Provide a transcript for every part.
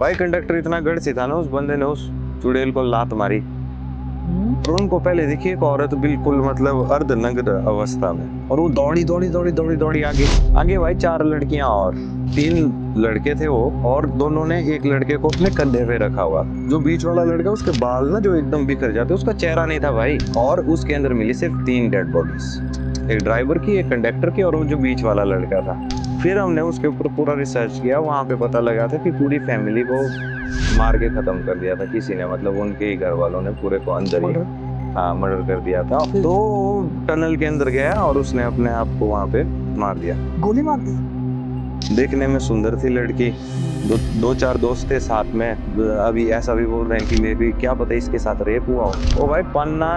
भाई कंडक्टर इतना गढ़ था ना, उस बंदे ने उस चुड़ैल को लात मारी और उनको पहले देखिए एक औरत बिल्कुल मतलब अर्धनग्न अवस्था में, और वो दौड़ी दौड़ी दौड़ी दौड़ी दौड़ी आगे आगे भाई 4 लड़कियां और 3 लड़के थे वो, और दोनों ने एक लड़के को अपने कंधे पे रखा हुआ। जो बीच वाला लड़का उसके बाल ना जो एकदम बिखर जाते, उसका चेहरा नहीं था भाई, और उसके अंदर मिली सिर्फ 3 डेड बॉडीज, एक ड्राइवर की, एक कंडक्टर की, और वो जो बीच वाला लड़का था। फिर हमने उसके ऊपर पूरा रिसर्च किया, वहाँ पे पता लगा था कि पूरी फैमिली को मार के खत्म कर दिया था किसी ने, मतलब उनके ही घर वालों ने पूरे को अंदर ही मर्डर कर दिया था। तो टनल के अंदर गया और उसने अपने आप को वहाँ पे मार दिया, गोली मार दी। देखने में सुंदर थी लड़की, 2-4 दोस्त थे साथ में। अभी ऐसा भी बोल रहे हैं कि मे भी क्या पता इसके साथ रेप हुआ हो। ओ भाई पन्ना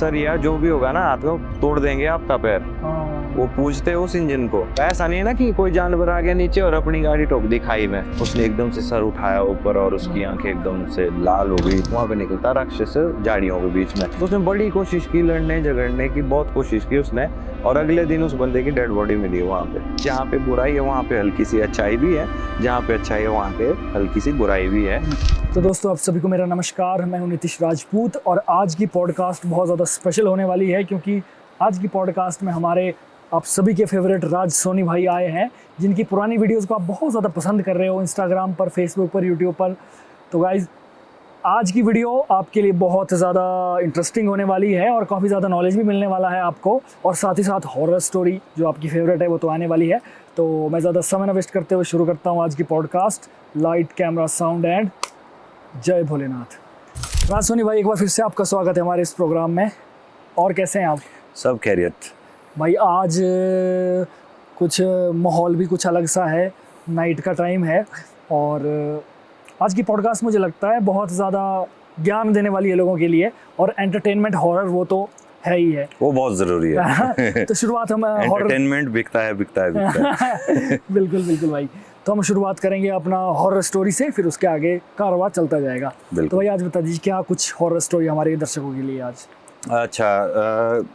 सरिया जो भी होगा ना, हाथ में तोड़ देंगे आपका पैर। वो पूछते उस इंजन को, ऐसा नहीं है ना कि कोई जानवर आ गया नीचे और अपनी गाड़ी ठोक दी खाई में। उसने एकदम से सर उठाया ऊपर और उसकी आंखें एकदम से लाल हो गई। वहां पे निकलता राक्षस झाड़ियों के बीच में। उसने बड़ी कोशिश की लड़ने झगड़ने की, बहुत कोशिश की उसने, और अगले दिन उस बंदे की डेड बॉडी मिली वहाँ पे। जहाँ पे बुराई है वहाँ पे हल्की सी अच्छाई भी है, जहाँ पे अच्छाई है वहाँ पे हल्की सी बुराई भी है। तो दोस्तों आप सभी को मेरा नमस्कार, मैं हूं नीतीश राजपूत और आज की पॉडकास्ट बहुत ज़्यादा स्पेशल होने वाली है, क्योंकि आज की पॉडकास्ट में हमारे आप सभी के फेवरेट राज सोनी भाई आए हैं, जिनकी पुरानी वीडियोस को आप बहुत ज़्यादा पसंद कर रहे हो इंस्टाग्राम पर, फेसबुक पर, यूट्यूब पर। तो गाइज आज की वीडियो आपके लिए बहुत ज़्यादा इंटरेस्टिंग होने वाली है और काफ़ी ज़्यादा नॉलेज भी मिलने वाला है आपको, और साथ ही साथ हॉरर स्टोरी जो आपकी फेवरेट है वो तो आने वाली है। तो मैं ज़्यादा समय न वेस्ट करते हुए शुरू करता हूँ आज की podcast. Light, camera, sound and जय भोलेनाथ। राज सोनी भाई, एक बार फिर से आपका स्वागत है हमारे इस प्रोग्राम में। और कैसे हैं आप? सब खैरियत भाई आज कुछ माहौल भी कुछ अलग सा है, नाइट का टाइम है, और आज की पॉडकास्ट मुझे लगता है बहुत ज़्यादा ज्ञान देने वाली है लोगों के लिए, और एंटरटेनमेंट हॉरर वो तो है ही है, वो बहुत जरूरी है। तो शुरुआत हम एंटरटेनमेंट बिकता है। बिल्कुल बिल्कुल भाई। तो हम शुरुआत करेंगे अपना हॉरर स्टोरी से, फिर उसके आगे कारवां चलता जाएगा। तो भाई आज बता दीजिए क्या कुछ हॉरर स्टोरी हमारे दर्शकों के लिए आज। अच्छा,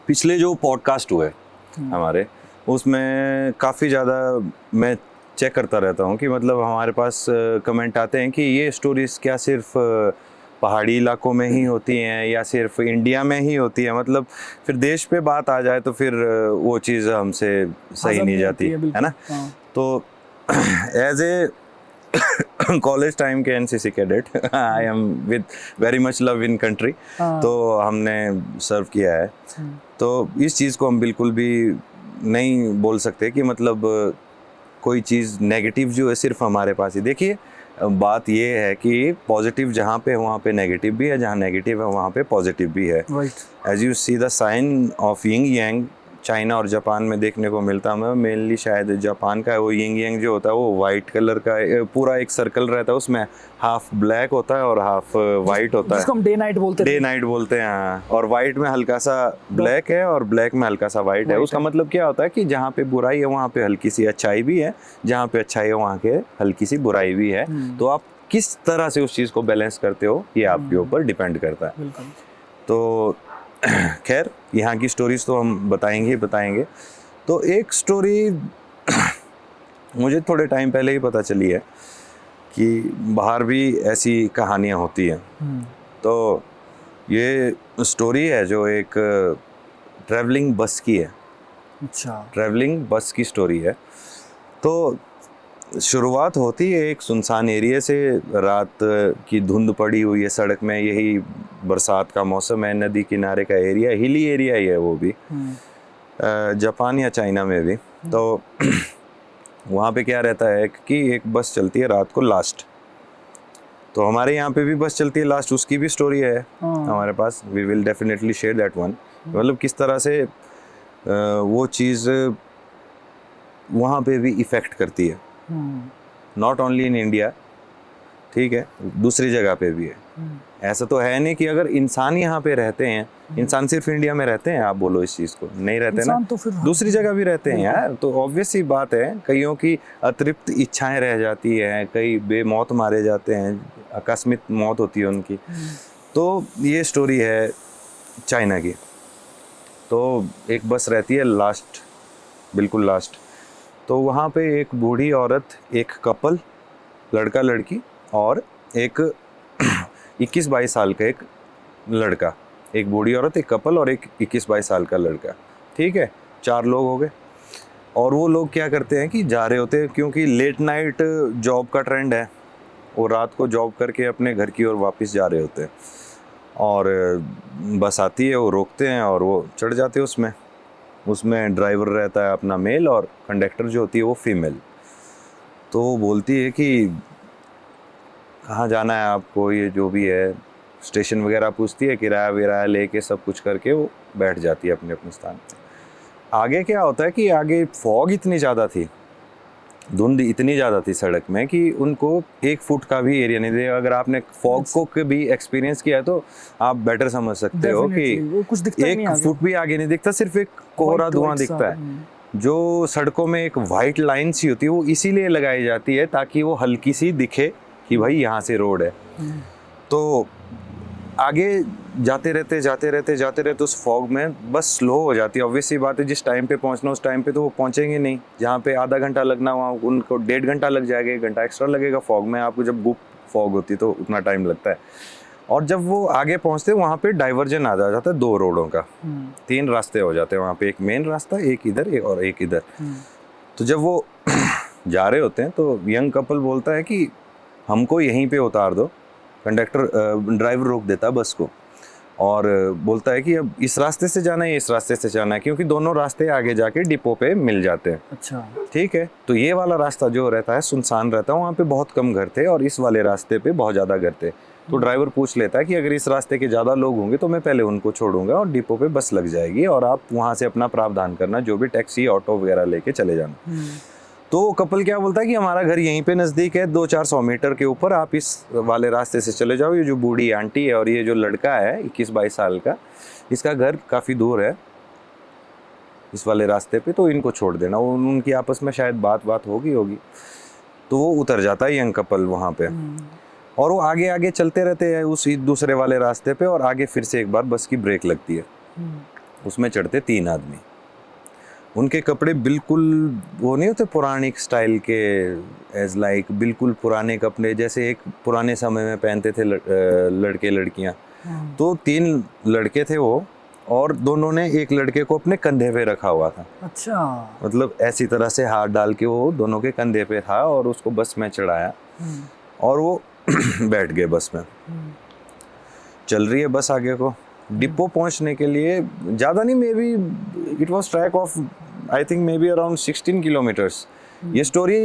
पिछले जो पॉडकास्ट हुए हमारे, उसमें काफ़ी ज़्यादा मैं चेक करता रहता हूँ कि मतलब हमारे पास कमेंट आते हैं कि ये स्टोरीज क्या सिर्फ पहाड़ी इलाकों में ही होती हैं या सिर्फ इंडिया में ही होती है। मतलब फिर देश पे बात आ जाए तो फिर वो चीज़ हमसे सही नहीं जाती है ना। तो एज ए कॉलेज टाइम के NCC cadet, I am with very much love in country, तो हमने सर्व किया है। तो इस चीज़ को हम बिल्कुल भी नहीं बोल सकते कि मतलब कोई चीज़ नेगेटिव जो है सिर्फ हमारे पास ही। देखिए बात ये है कि पॉजिटिव जहाँ पे है वहाँ पे नेगेटिव भी है, जहाँ नेगेटिव है वहाँ पे पॉजिटिव भी है। As you see the sign of yin yang China और जापान में देखने को मिलता है। मेनली शायद जापान का है वो यिंग यांग जो होता है, वो वाइट कलर का पूरा एक सर्कल रहता है, उसमें हाफ ब्लैक होता है और हाफ वाइट होता है, जिसको हम डे नाइट बोलते हैं। और वाइट में हल्का सा ब्लैक है और ब्लैक में हल्का सा वाइट है। उसका मतलब क्या होता है कि जहाँ पे बुराई है वहाँ पे हल्की सी अच्छाई भी है, जहाँ पे अच्छाई है वहाँ के हल्की सी बुराई भी है। तो आप किस तरह से उस चीज़ को बैलेंस करते हो ये आपके ऊपर डिपेंड करता है। तो खैर यहाँ की स्टोरीज तो हम बताएंगे। तो एक स्टोरी मुझे थोड़े टाइम पहले ही पता चली है कि बाहर भी ऐसी कहानियाँ होती हैं। तो ये स्टोरी है जो एक ट्रैवलिंग बस की है। अच्छा, ट्रैवलिंग बस की स्टोरी है। तो शुरुआत होती है एक सुनसान एरिया से। रात की धुंध पड़ी हुई है सड़क में, यही बरसात का मौसम है, नदी किनारे का एरिया, हिली एरिया ही है वो भी, जापान या चाइना में भी। तो वहाँ पे क्या रहता है कि एक बस चलती है रात को लास्ट। तो हमारे यहाँ पे भी बस चलती है लास्ट, उसकी भी स्टोरी है हमारे पास। We will definitely share that one. मतलब किस तरह से वो चीज़ वहाँ पे भी इफ़ेक्ट करती है, नॉट ओनली इन इंडिया, ठीक है, दूसरी जगह पे भी है। ऐसा तो है नहीं कि अगर इंसान यहाँ पे रहते हैं, इंसान सिर्फ इंडिया में रहते हैं, आप बोलो इस चीज़ को, नहीं रहते ना, तो फिर दूसरी जगह भी रहते हैं यार। तो ऑब्वियस सी बात है, कईयों की अतृप्त इच्छाएं रह जाती हैं, कई बेमौत मारे जाते हैं, आकस्मिक मौत होती है उनकी। तो ये स्टोरी है चाइना की। तो एक बस रहती है लास्ट, बिल्कुल लास्ट। तो वहाँ पे एक बूढ़ी औरत, एक कपल लड़का लड़की और एक 21-22 साल का एक लड़का, एक बूढ़ी औरत, एक कपल और एक 21-22 साल का लड़का, ठीक है, 4 लोग हो गए। और वो लोग क्या करते हैं कि जा रहे होते हैं, क्योंकि लेट नाइट जॉब का ट्रेंड है, वो रात को जॉब करके अपने घर की ओर वापस जा रहे होते हैं और बस आती है, वो रोकते हैं और वो चढ़ जाते हैं उसमें ड्राइवर रहता है अपना मेल और कंडक्टर जो होती है वो फीमेल। तो वो बोलती है कि कहाँ जाना है आपको, ये जो भी है, स्टेशन वगैरह पूछती है, किराया विराया लेके सब कुछ करके वो बैठ जाती है अपने अपने स्थान पे। आगे क्या होता है कि आगे फॉग इतनी ज़्यादा थी, धुंध इतनी ज़्यादा थी सड़क में कि उनको 1 फुट का भी एरिया नहीं देगा। अगर आपने फॉग को कभी एक्सपीरियंस किया है तो आप बेटर समझ सकते हो कि वो कुछ दिखता ही 1 नहीं आगे। फुट भी आगे नहीं दिखता, सिर्फ एक कोहरा White धुआं सा, दिखता है। जो सड़कों में एक वाइट लाइन सी होती है वो इसीलिए लगाई जाती है ताकि वो हल्की सी दिखे कि भाई यहाँ से रोड है। तो आगे जाते रहते उस फॉग में बस स्लो हो जाती है। ऑब्वियस सी बात है, जिस टाइम पे पहुंचना उस टाइम पे तो वो पहुंचेंगे नहीं। जहाँ पे आधा घंटा लगना वहाँ उनको 1.5 घंटा लग जाएगा, 1 घंटा एक्स्ट्रा लगेगा फॉग में। आपको जब गुप फॉग होती है तो उतना टाइम लगता है। और जब वो आगे पहुंचते वहाँ पे डाइवर्जन आ जाता है 2 रोडों का, 3 रास्ते हो जाते हैं वहाँ पे, एक मेन रास्ता, एक इधर और एक इधर। तो जब वो जा रहे होते हैं तो यंग कपल बोलता है कि हमको यहीं पे उतार दो। कंडक्टर ड्राइवर रोक देता है बस को और बोलता है कि अब इस रास्ते से जाना है, इस रास्ते से जाना है, क्योंकि दोनों रास्ते आगे जाके डिपो पे मिल जाते हैं। अच्छा, ठीक है। तो ये वाला रास्ता जो रहता है सुनसान रहता है, वहाँ पे बहुत कम घर थे और इस वाले रास्ते पे बहुत ज़्यादा घर थे। तो ड्राइवर पूछ लेता है कि अगर इस रास्ते के ज़्यादा लोग होंगे तो मैं पहले उनको छोड़ूंगा और डिपो पे बस लग जाएगी और आप वहाँ से अपना प्रावधान करना, जो भी टैक्सी ऑटो वगैरह लेके चले जाना। तो कपल क्या बोलता है कि हमारा घर यहीं पे नज़दीक है, 200-400 मीटर के ऊपर, आप इस वाले रास्ते से चले जाओ। ये जो बूढ़ी आंटी है और ये जो लड़का है 21-22 साल का, इसका घर काफ़ी दूर है इस वाले रास्ते पे, तो इनको छोड़ देना। उनकी आपस में शायद बात होगी। तो वो उतर जाता है यंग कपल वहाँ पे और वो आगे आगे चलते रहते हैं उस दूसरे वाले रास्ते पे। और आगे फिर से एक बार बस की ब्रेक लगती है, उसमें चढ़ते 3 आदमी। उनके कपड़े बिल्कुल वो नहीं होते पुराने स्टाइल के, एज लाइक बिल्कुल पुराने कपड़े जैसे एक पुराने समय में पहनते थे लड़के लड़कियां। तो 3 लड़के थे वो, और दोनों ने एक लड़के को अपने कंधे पे रखा हुआ था। अच्छा, मतलब ऐसी तरह से हाथ डाल के वो दोनों के कंधे पे था और उसको बस में चढ़ाया और वो बैठ गए बस में। चल रही है बस आगे को, डिपो पहुंचने के लिए ज़्यादा नहीं, may be it was track of I think may be around 16 kilometres. ये स्टोरी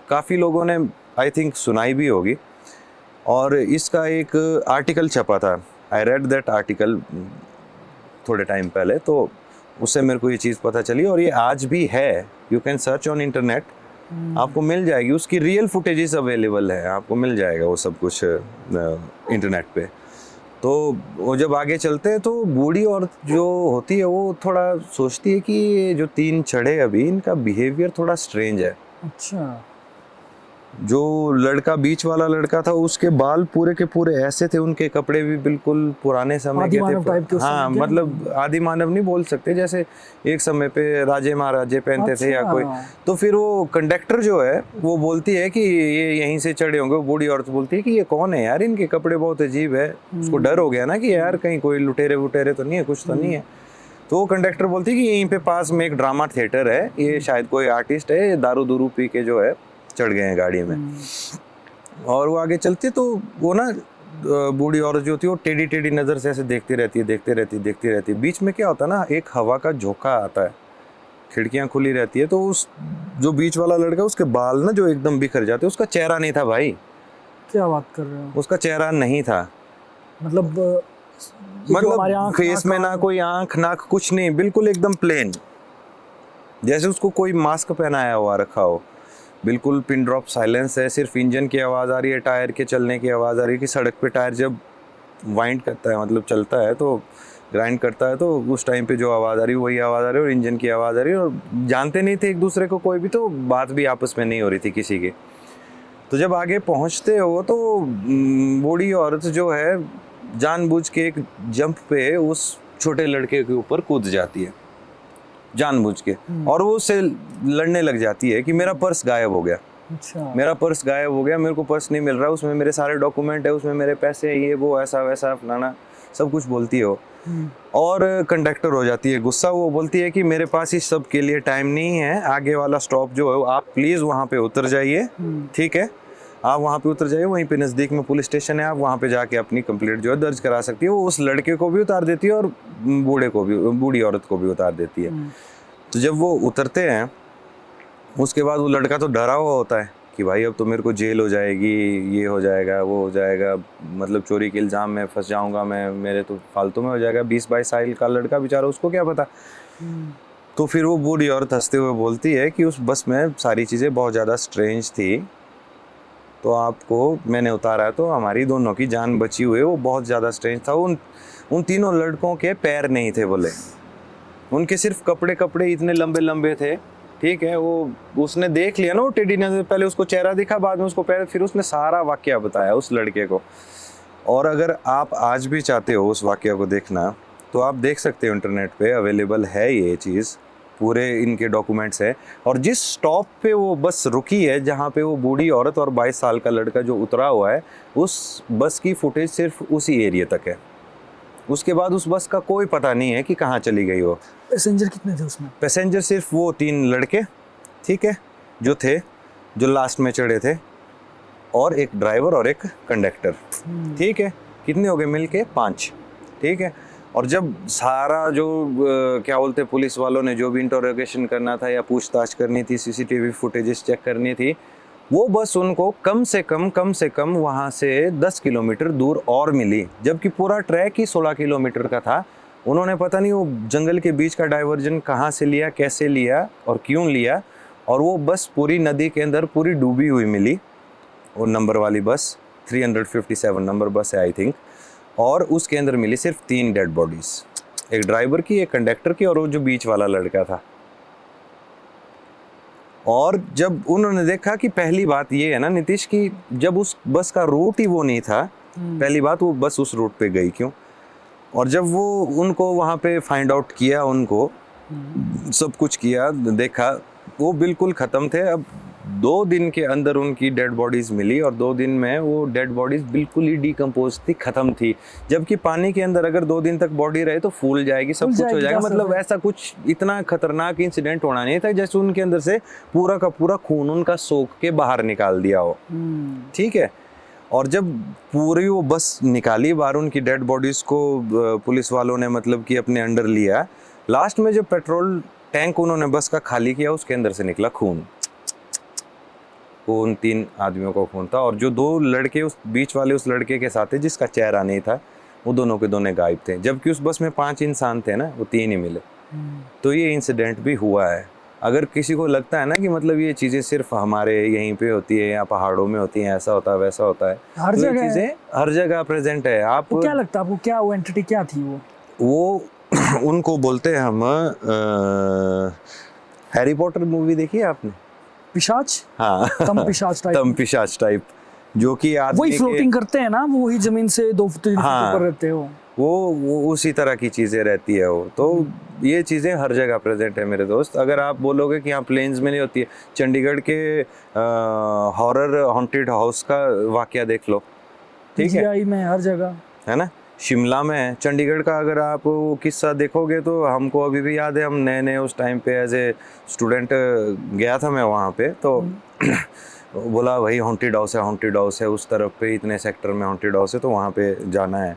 काफ़ी लोगों ने आई थिंक सुनाई भी होगी और इसका एक आर्टिकल छपा था। आई रेड दैट आर्टिकल थोड़े टाइम पहले, तो उससे मेरे को ये चीज़ पता चली और ये आज भी है। You can search on internet, आपको मिल जाएगी, उसकी रियल फुटेजेस अवेलेबल है, आपको मिल जाएगा वो सब कुछ इंटरनेट पे। तो वो जब आगे चलते हैं तो बूढ़ी औरत जो होती है वो थोड़ा सोचती है कि ये जो 3 चढ़े अभी, इनका बिहेवियर थोड़ा स्ट्रेंज है। अच्छा, जो लड़का बीच वाला लड़का था उसके बाल पूरे के पूरे ऐसे थे, उनके कपड़े भी बिल्कुल पुराने समय के थे। हाँ, मतलब आदि मानव नहीं बोल सकते, जैसे एक समय पे राजे महाराजे पहनते थे या कोई। तो फिर वो कंडक्टर जो है वो बोलती है कि ये यहीं से चढ़े होंगे। वो बूढ़ी औरत बोलती है कि ये कौन है यार, इनके कपड़े बहुत अजीब है। उसको डर हो गया ना कि यार कहीं कोई लुटेरे वुटेरे तो नहीं है, कुछ तो नहीं है। तो वो कंडक्टर बोलती है कि यहीं पे पास में एक ड्रामा थिएटर है, ये शायद कोई आर्टिस्ट है, दारू दूरू पी के जो है चढ़ गए हैं गाड़ी में। और वो आगे चलती तो वो ना बूढ़ी औरत जो होती है वो टेढ़ी नज़र से ऐसे देखती रहती है। बीच में क्या होता है ना, एक हवा का झोंका आता है, खिड़कियां खुली रहती है, तो उस जो बीच वाला लड़का उसके बाल ना जो एकदम बिखर जाते हैं, उसका चेहरा नहीं था भाई। क्या बात कर रहे हो? उसका चेहरा नहीं था, मतलब फेस में ना कोई आंख नाक कुछ नहीं, बिल्कुल एकदम प्लेन, जैसे उसको कोई मास्क पहनाया हुआ रखा हो। बिल्कुल पिन ड्रॉप साइलेंस है, सिर्फ इंजन की आवाज़ आ रही है, टायर के चलने की आवाज़ आ रही है कि सड़क पे टायर जब वाइंड करता है, मतलब चलता है तो ग्राइंड करता है, तो उस टाइम पे जो आवाज़ आ रही है वही आवाज़ आ रही है और इंजन की आवाज़ आ रही है। और जानते नहीं थे एक दूसरे को कोई भी, तो बात भी आपस में नहीं हो रही थी किसी की। तो जब आगे पहुँचते हो तो बूढ़ी औरत जो है जानबूझ के एक जंप पे उस छोटे लड़के के ऊपर कूद जाती है जानबूझ के, और वो उससे लड़ने लग जाती है कि मेरा पर्स गायब हो गया। अच्छा। मेरा पर्स गायब हो गया, मेरे को पर्स नहीं मिल रहा, उसमें मेरे सारे डॉक्यूमेंट है, उसमें मेरे पैसे, ये वो ऐसा वैसा फलाना सब कुछ बोलती है वो। और कंडक्टर हो जाती है गुस्सा, वो बोलती है कि मेरे पास इस सब के लिए टाइम नहीं है, आगे वाला स्टॉप जो है आप प्लीज़ वहाँ पे उतर जाइए, ठीक है, आप वहाँ पे उतर जाइए, वहीं पे नज़दीक में पुलिस स्टेशन है, आप वहाँ पे जाके अपनी कंप्लेंट जो है दर्ज करा सकती है। वो उस लड़के को भी उतार देती है और बूढ़े को भी, बूढ़ी औरत को भी उतार देती है। तो जब वो उतरते हैं उसके बाद वो लड़का तो डरा हुआ होता है कि भाई अब तो मेरे को जेल हो जाएगी, ये हो जाएगा, वो हो जाएगा, मतलब चोरी के इल्ज़ाम में फंस जाऊंगा मैं, मेरे तो फालतू में हो जाएगा। 20-22 साल का लड़का बेचारा, उसको क्या पता। तो फिर वो बूढ़ी औरत हंसते हुए बोलती है कि उस बस में सारी चीज़ें बहुत ज़्यादा स्ट्रेंज थी, तो आपको मैंने उतारा है, तो हमारी दोनों की जान बची हुई है। वो बहुत ज़्यादा स्ट्रेंज था। उन तीनों लड़कों के पैर नहीं थे बोले, उनके सिर्फ कपड़े इतने लंबे लंबे थे, ठीक है। वो उसने देख लिया ना, वो टेडी ने पहले उसको चेहरा दिखा, बाद में उसको पैर, फिर उसने सारा वाकया बताया उस लड़के को। और अगर आप आज भी चाहते हो उस वाकया को देखना तो आप देख सकते हो, इंटरनेट पे अवेलेबल है ये चीज़, पूरे इनके डॉक्यूमेंट्स है। और जिस स्टॉप पे वो बस रुकी है, जहाँ पे वो बूढ़ी औरत और 22 साल का लड़का जो उतरा हुआ है, उस बस की फुटेज सिर्फ उसी एरिया तक है। उसके बाद उस बस का कोई पता नहीं है कि कहाँ चली गई वो। पैसेंजर कितने थे उसमें? पैसेंजर सिर्फ वो 3 लड़के, ठीक है, जो थे, जो लास्ट में चढ़े थे, और एक ड्राइवर और एक कंडक्टर, ठीक है। कितने हो गए मिलके? 5, ठीक है। और जब सारा जो क्या बोलते पुलिस वालों ने जो भी इंटरोगेशन करना था या पूछताछ करनी थी, सीसीटीवी फुटेजेस चेक करनी थी, वो बस उनको कम से कम वहाँ से 10 किलोमीटर दूर और मिली, जबकि पूरा ट्रैक ही 16 किलोमीटर का था। उन्होंने पता नहीं वो जंगल के बीच का डाइवर्जन कहाँ से लिया, कैसे लिया और क्यों लिया, और वो बस पूरी नदी के अंदर पूरी डूबी हुई मिली। वो नंबर वाली बस 357 नंबर बस है आई थिंक, और उसके अंदर मिली सिर्फ 3 डेड बॉडीज़, एक ड्राइवर की, एक कंडक्टर की, और वो जो बीच वाला लड़का था। और जब उन्होंने देखा कि पहली बात ये है ना नीतीश, की जब उस बस का रूट ही वो नहीं था, पहली बात वो बस उस रूट पे गई क्यों। और जब वो उनको वहाँ पे फाइंड आउट किया, उनको सब कुछ किया, देखा, वो बिल्कुल ख़त्म थे। अब 2 दिन के अंदर उनकी डेड बॉडीज़ मिली, और 2 दिन में वो डेड बॉडीज़ बिल्कुल ही डिकम्पोज थी, ख़त्म थी। जबकि पानी के अंदर अगर 2 दिन तक बॉडी रहे तो फूल जाएगी, सब कुछ हो जाएगा। मतलब ऐसा कुछ इतना खतरनाक इंसिडेंट होना नहीं था, जैसे उनके अंदर से पूरा का पूरा खून उनका सोख के बाहर निकाल दिया हो, ठीक है। और जब पूरी वो बस निकाली बाहर, उनकी डेड बॉडीज़ को पुलिस वालों ने मतलब कि अपने अंडर लिया, लास्ट में जब पेट्रोल टैंक उन्होंने बस का खाली किया, उसके अंदर से निकला खून। वो उन 3 आदमियों का खून था। और जो 2 लड़के उस बीच वाले उस लड़के के साथ थे, जिसका चेहरा नहीं था, वो दोनों के दोनों गायब थे। जबकि उस बस में 5 इंसान थे ना, वो 3 ही मिले। तो ये इंसिडेंट भी हुआ है। अगर किसी को लगता है ना कि मतलब ये चीज़ें सिर्फ हमारे यहीं पे होती है या पहाड़ों में होती हैं, ऐसा होता है वैसा होता है, हर तो ये जगह चीज़ें हर जगह प्रेजेंट है। आपको क्या लगता है, आपको क्या वो एंटिटी क्या थी वो उनको बोलते हैं हम, हैरी पॉटर मूवी देखी है आपने? पिशाच? हाँ, तम पिशाच टाइप। तम पिशाच टाइप, जो कि वही फ्लोटिंग करते हैं ना, वो वही जमीन से 2-3 फुट हाँ, ऊपर रहते हो। वो उसी तरह की चीज़ें रहती है वो। तो ये चीज़ें हर जगह प्रेजेंट है मेरे दोस्त। अगर आप बोलोगे कि यहाँ प्लेन्स में नहीं होती है, चंडीगढ़ के हॉरर हॉन्टेड हाउस का वाकया देख लो, ठीक है, PGI में हर जगह है ना, शिमला में है। चंडीगढ़ का अगर आप वो किस्सा देखोगे तो हमको अभी भी याद है, हम नए नए उस टाइम पे एज ए स्टूडेंट गया था मैं वहाँ पे, तो बोला भाई हॉन्टेड हाउस है, उस तरफ पे इतने सेक्टर में हॉन्टेड हाउस है, तो वहाँ पे जाना है।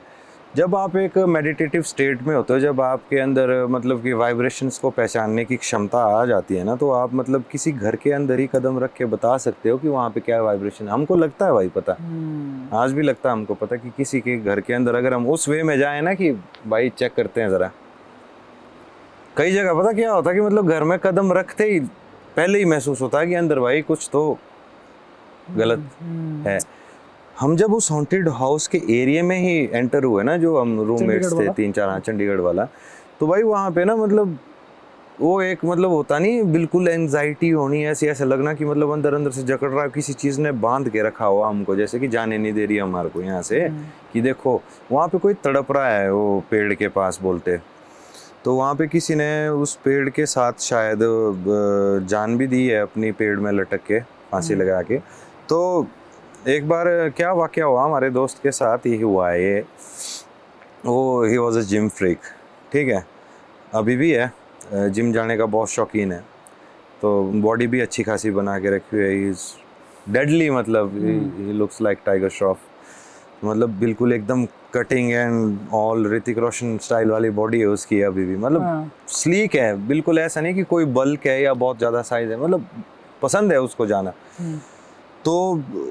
जब आप एक मेडिटेटिव स्टेट में होते हो, जब आपके अंदर मतलब कि वाइब्रेशंस को पहचानने की क्षमता आ जाती है ना, तो आप मतलब किसी घर के अंदर ही कदम रख के बता सकते हो कि वहाँ पे क्या वाइब्रेशन है। हमको लगता है भाई पता, आज भी लगता है हमको पता कि किसी के घर के अंदर अगर हम उस वे में जाएं ना कि भाई चेक करते हैं ज़रा, कई जगह पता क्या होता है कि मतलब घर में कदम रखते ही पहले ही महसूस होता है कि अंदर भाई कुछ तो गलत है। हम जब उस हॉन्टेड हाउस के एरिया में ही एंटर हुए ना, जो हम रूममेट्स थे 3-4, चंडीगढ़ वाला, तो भाई वहाँ पे ना मतलब वो एक मतलब होता नहीं, बिल्कुल एंजाइटी होनी, ऐसे लगना कि मतलब अंदर अंदर से जकड़ रहा है, किसी चीज़ ने बांध के रखा हुआ हमको, जैसे कि जाने नहीं दे रही हमारे को यहाँ से, कि देखो वहाँ पे कोई तड़प रहा है वो पेड़ के पास बोलते। तो वहाँ पे किसी ने उस पेड़ के साथ शायद जान भी दी है अपनी, पेड़ में लटक के, फांसी लगा के। तो एक बार क्या वाकया हुआ हमारे दोस्त के साथ, ही हुआ है ये, वो he was a gym freak, ठीक है, अभी भी है, जिम जाने का बहुत शौकीन है, तो बॉडी भी अच्छी खासी बना के रखी हुई है, ही इज़ डेडली, मतलब he looks like tiger Shroff, मतलब बिल्कुल एकदम cutting and all Hrithik Roshan style वाली बॉडी है उसकी अभी भी, मतलब स्लीक है बिल्कुल, ऐसा नहीं कि कोई बल्क है या बहुत ज़्यादा साइज है, मतलब पसंद है उसको जाना। तो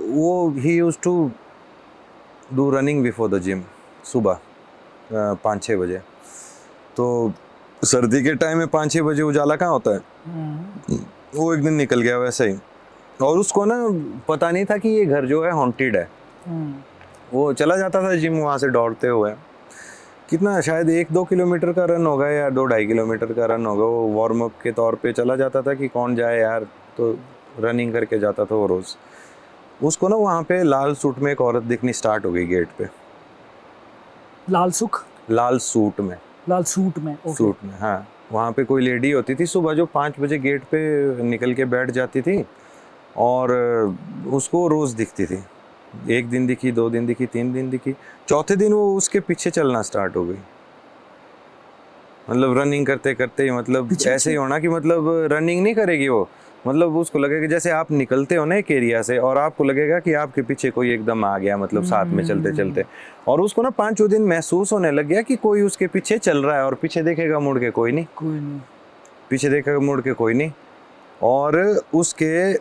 वो ही used to do running before the gym सुबह 5-6 बजे। तो सर्दी के टाइम में 5-6 बजे उजाला कहाँ होता है, वो एक दिन निकल गया वैसे ही, और उसको ना पता नहीं था कि ये घर जो है हॉन्टेड है। वो चला जाता था जिम वहाँ से दौड़ते हुए, कितना शायद 1-2 किलोमीटर का रन होगा या 2-2.5 किलोमीटर का रन होगा, वो वार्म अप के तौर पे चला जाता था कि कौन जाए यार, तो रनिंग करके जाता था वो रोज़। उसको ना वहाँ पे लाल सूट में एक औरत दिखनी स्टार्ट हो गई गेट पे। लाल सूट में, ओके। सूट में, हाँ, वहाँ पे कोई लेडी होती थी सुबह जो 5 बजे गेट पे निकल के बैठ जाती थी, और उसको रोज़ दिखती थी। 1 दिन दिखी, 2 दिन दिखी, 3 दिन दिखी, चौथे दिन वो उसके पीछे चलना स्टार्ट हो गई, मतलब रनिंग करते करते ही, मतलब ऐसे ही होना कि मतलब रनिंग नहीं करेगी वो, मतलब उसको लगेगा जैसे आप निकलते हो ना एक एरिया से, और आपको लगेगा कि आपके पीछे कोई एकदम आ गया, मतलब साथ में चलते चलते, और उसको ना 5 दिन महसूस होने लग गया कि कोई उसके पीछे चल रहा है, और पीछे देखेगा मुड़ के कोई नहीं, पीछे देखेगा मुड़ के कोई नहीं, और उसके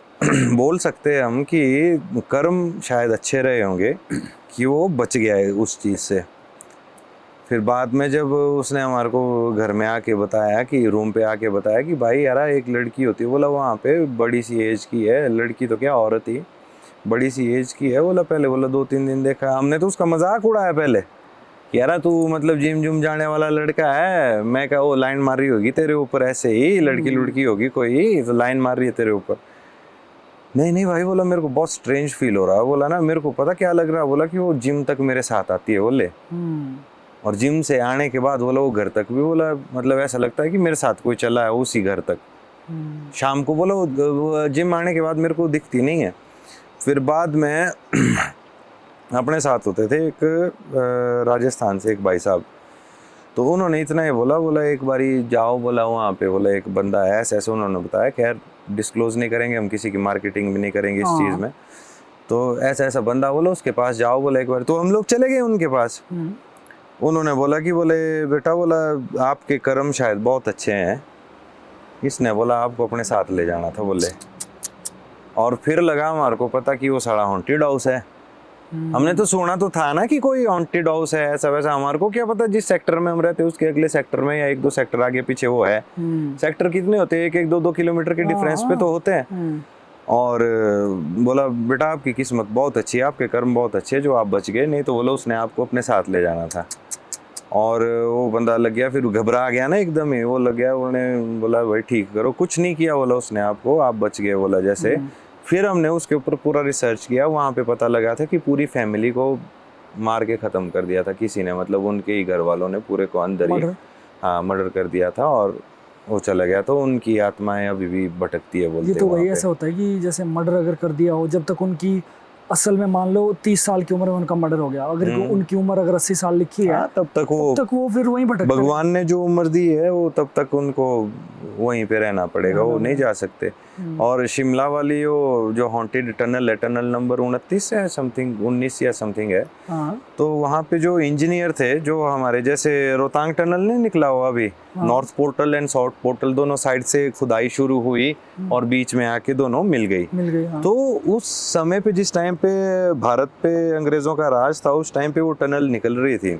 बोल सकते हैं हम कि कर्म शायद अच्छे रहे होंगे कि वो बच गया है उस चीज़ से। फिर बाद में जब उसने हमारे को घर में आके बताया, कि रूम पे आके बताया कि भाई यार एक लड़की होती है, बोला वहाँ पे बड़ी सी एज की है, लड़की तो क्या औरत ही, बड़ी सी एज की है, बोला पहले, बोला 2-3 दिन देखा हमने तो उसका मजाक उड़ाया पहले कि यार तू मतलब जिम जुम जाने वाला लड़का है, मैं क्या वो लाइन मार रही होगी तेरे ऊपर, ऐसे ही लड़की होगी कोई तो लाइन मार रही है तेरे ऊपर। नहीं भाई, बोला मेरे को बहुत स्ट्रेंज फील हो रहा है, बोला ना मेरे को पता क्या लग रहा है, बोला कि वो जिम तक मेरे साथ आती है, बोले, और जिम से आने के बाद बोला वो घर तक भी, बोला मतलब ऐसा लगता है कि मेरे साथ कोई चला है उसी घर तक। शाम को बोला वो जिम आने के बाद मेरे को दिखती नहीं है। फिर बाद में अपने साथ होते थे एक राजस्थान से एक भाई साहब, तो उन्होंने इतना ही बोला, बोला एक बारी जाओ, बोला वहाँ पे, बोला एक बंदा है ऐसे ऐसे, उन्होंने बताया, खैर डिस्क्लोज नहीं करेंगे हम, किसी की मार्केटिंग भी नहीं करेंगे इस चीज़ में, तो ऐसा ऐसा बंदा, बोला उसके पास जाओ, बोला एक बार। तो हम लोग चले गए उनके पास। उन्होंने बोला कि बोले बेटा, बोला आपके कर्म शायद बहुत अच्छे हैं, इसने बोला आपको अपने साथ ले जाना था, बोले। और फिर लगा हमारे को पता कि वो सारा हॉन्टेड हाउस है। हमने तो सुना तो था ना कि कोई हॉन्टेड हाउस है ऐसा वैसा, हमारे को क्या पता जिस सेक्टर में हम रहते हैं उसके अगले सेक्टर में या 1-2 सेक्टर आगे पीछे वो है। सेक्टर कितने होते हैं, 1-2 किलोमीटर के डिफरेंस पे तो होते हैं। और बोला बेटा आपकी किस्मत बहुत अच्छी है, आपके कर्म बहुत अच्छे हैं जो आप बच गए, नहीं तो बोला उसने आपको अपने साथ ले जाना था। और वो बंदा लग गया, फिर घबरा गया ना एकदम ही, वो लग गया, उन्होंने बोला भाई ठीक करो, कुछ नहीं किया बोला उसने आपको, आप बच गए बोला जैसे। फिर हमने उसके ऊपर पूरा रिसर्च किया, वहाँ पे पता लगा था कि पूरी फैमिली को मार के ख़त्म कर दिया था किसी ने, मतलब उनके ही घर वालों ने पूरे को अंदर ही मर्डर कर दिया था, और वो चला गया। तो उनकी आत्माएं अभी भी भटकती है, बोलते हैं। ये तो वही ऐसा होता है कि जैसे मर्डर अगर कर दिया हो, जब तक उनकी असल में मान लो 30 साल की उम्र में उनका मर्डर हो गया, अगर उनकी उम्र अगर 80 साल लिखी है, तब तक वो फिर वहीं भटकते हैं। भगवान ने जो उम्र दी है वो तब तक उनको वहीं पे रहना पड़ेगा, वो नहीं जा सकते। और शिमला वाली वो जो हॉन्टेड टनल है, टनल नंबर 29 है समथिंग, 19 या समथिंग है। तो वहाँ पे जो इंजीनियर थे, जो हमारे जैसे रोहतांग टनल नहीं निकला हुआ अभी, north portal and south portal दोनों साइड से खुदाई शुरू हुई और बीच में आके दोनों मिल गई। तो उस समय पे, जिस टाइम पे भारत पे अंग्रेजों का राज था, उस टाइम पे वो टनल निकल रही थी।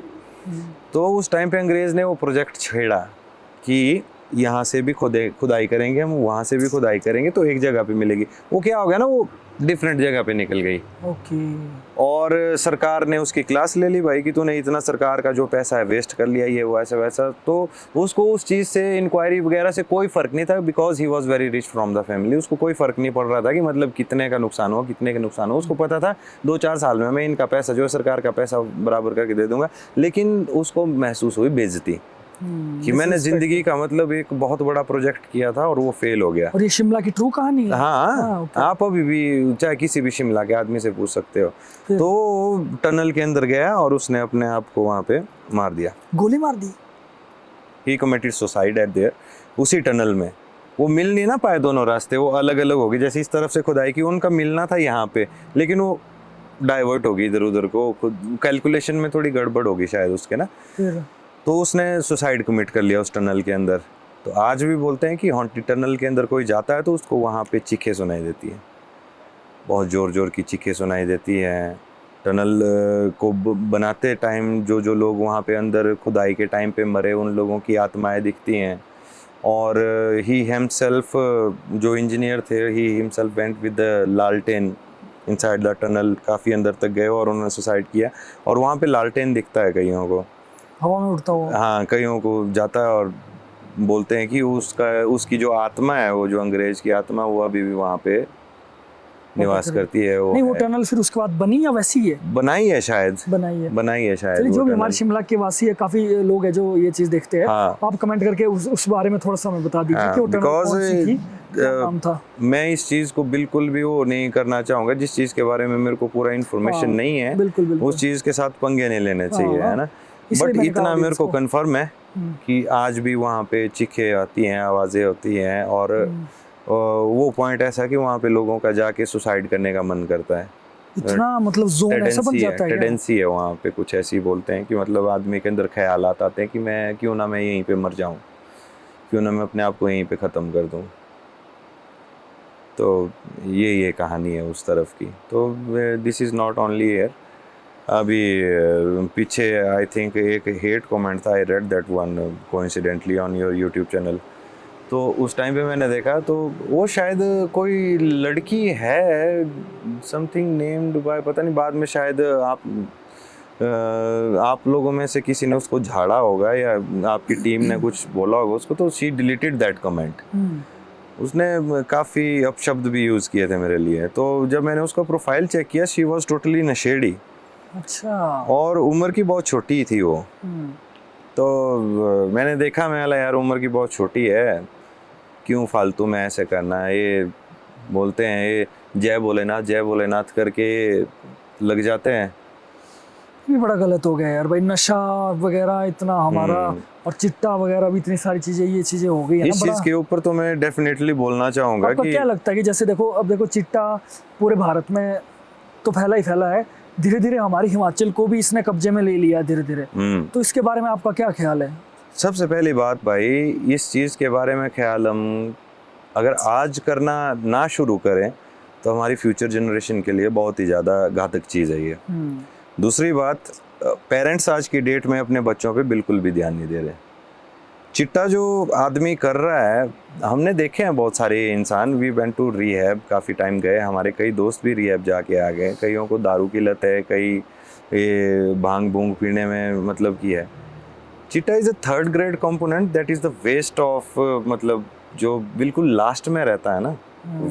तो उस टाइम पे अंग्रेज ने वो प्रोजेक्ट छेड़ा कि यहाँ से भी खुदाई करेंगे हम, वहाँ से भी खुदाई करेंगे, तो एक जगह पे मिलेगी। वो क्या हो गया ना, वो डिफरेंट जगह पे निकल गई। और सरकार ने उसकी क्लास ले ली भाई कि तूने इतना सरकार का जो पैसा है वेस्ट कर लिया, ये वो ऐसा वैसा। तो उसको उस चीज़ से, इंक्वायरी वगैरह से कोई फ़र्क नहीं था, because he was very rich from the family. उसको कोई फ़र्क नहीं पड़ रहा था कि मतलब कितने का नुकसान हो, कितने का नुकसान हो। उसको पता था 2-4 साल में मैं इनका पैसा जो है सरकार का पैसा बराबर करके दे दूंगा। लेकिन उसको महसूस हुई बेइज्जती कि मैंने जिंदगी का मतलब एक बहुत बड़ा प्रोजेक्ट किया था और वो फेल हो गया। और ये शिमला की ट्रू कहानी है? हाँ, okay. आप अभी भी चाहे किसी भी शिमला के आदमी से पूछ सकते हो। तो टनल के अंदर गया और उसने अपने आप को वहाँ पे मार दिया, गोली मार दी। ही कमिटेड सुसाइड एट देयर, उसी टनल में। वो मिल नहीं ना पाए, दोनों रास्ते वो अलग अलग हो गए। जैसे इस तरफ से खुदाई की, उनका मिलना था यहाँ पे, लेकिन वो डाइवर्ट होगी इधर उधर को, कैलकुलेशन में थोड़ी गड़बड़ होगी शायद उसके ना, तो उसने सुसाइड कमिट कर लिया उस टनल के अंदर। तो आज भी बोलते हैं कि हॉन्टेड टनल के अंदर कोई जाता है तो उसको वहाँ पे चीखें सुनाई देती है, बहुत ज़ोर ज़ोर की चीखें सुनाई देती हैं। टनल को बनाते टाइम जो जो लोग वहाँ पे अंदर खुदाई के टाइम पे मरे, उन लोगों की आत्माएं दिखती हैं। और ही हिमसेल्फ, जो इंजीनियर थे, he himself went with the लालटेन इनसाइड द टनल, काफ़ी अंदर तक गए और उन्होंने सुसाइड किया। और वहाँ पे लालटेन दिखता है कईयों को, हवा में उड़ता हुआ। हाँ, कईयों को जाता है और बोलते हैं कि उसकी जो आत्मा है, वो जो अंग्रेज की आत्मा, वो अभी भी वहाँ पे निवास करती है। वो नहीं, वो टनल फिर उसके बाद बनी या वैसी है? बनाई है शायद, बनाई है शायद। जो भी हमारे शिमला के वासी है, काफी लोग हैं जो ये चीज देखते हैं। हाँ। आप कमेंट करके उस बारे में थोड़ा सा हमें बता दीजिए कि वो टनल कौन सी थी, क्या नाम था। मैं इस चीज को बिल्कुल भी वो नहीं करना चाहूंगा, जिस चीज के बारे में मेरे को पूरा इन्फॉर्मेशन नहीं है, बिल्कुल उस चीज के साथ पंगे नहीं लेने चाहिए, है ना। बट इतना मेरे को कंफर्म है कि आज भी वहाँ पे चीखें आती हैं, आवाजें होती हैं, और वो पॉइंट ऐसा कि वहाँ पे लोगों का जाके सुसाइड करने का मन करता है। इतना मतलब जोन ऐसा बन जाता है, टेंडेंसी है वहाँ पे, कुछ ऐसी बोलते हैं कि मतलब आदमी के अंदर ख्यालात आते हैं कि मैं क्यों ना मैं यहीं पे मर जाऊँ, क्यों ना मैं अपने आप को यहीं पे ख़त्म कर दूँ। तो ये कहानी है उस तरफ की। तो this is not only here. अभी पीछे आई थिंक एक हेट कमेंट था, I read that one coincidentally on your YouTube channel. तो उस टाइम पे मैंने देखा, तो वो शायद कोई लड़की है, समथिंग नेम्ड बाय, पता नहीं, बाद में शायद आप लोगों में से किसी ने उसको झाड़ा होगा या आपकी टीम ने कुछ बोला होगा उसको, तो शी डिलीटेड दैट कमेंट। उसने काफ़ी अपशब्द भी यूज़ किए थे मेरे लिए। तो जब मैंने उसका प्रोफाइल चेक किया, शी वॉज टोटली नशेड़ी। अच्छा। और उम्र की बहुत छोटी थी वो। तो मैंने देखा, मैं यार उम्र की बहुत छोटी है, क्यों फालतू में ऐसे करना है। ये बोलते हैं ये जय भोलेनाथ करके लग जाते हैं। ये बड़ा गलत हो गया यार भाई, नशा वगैरह इतना हमारा, और चिट्टा वगैरह भी, इतनी सारी चीजें, ये चीजें हो गई है ना। इस चीज के ऊपर तो मैं डेफिनेटली बोलना चाहूँगा कि क्या लगता है कि जैसे देखो, अब देखो चिट्टा पूरे भारत में तो फैला ही फैला है, धीरे धीरे हमारी हिमाचल को भी इसने कब्जे में ले लिया धीरे धीरे। तो इसके बारे में आपका क्या ख्याल है? सबसे पहली बात भाई, इस चीज़ के बारे में ख्याल हम अगर आज करना ना शुरू करें तो हमारी फ्यूचर जनरेशन के लिए बहुत ही ज़्यादा घातक चीज़ है ये। दूसरी बात, पेरेंट्स आज की डेट में अपने बच्चों पे बिल्कुल भी ध्यान नहीं दे रहे। चिट्टा जो आदमी कर रहा है, हमने देखे हैं बहुत सारे इंसान, वी वेंट टू रिहैब, काफ़ी टाइम गए, हमारे कई दोस्त भी रिहैब जाके आ गए। कईयों को दारू की लत है, कई ये भांग भूंग पीने में मतलब की है। Chitta is a third grade component, that is the waste of, मतलब जो बिल्कुल लास्ट में रहता है ना,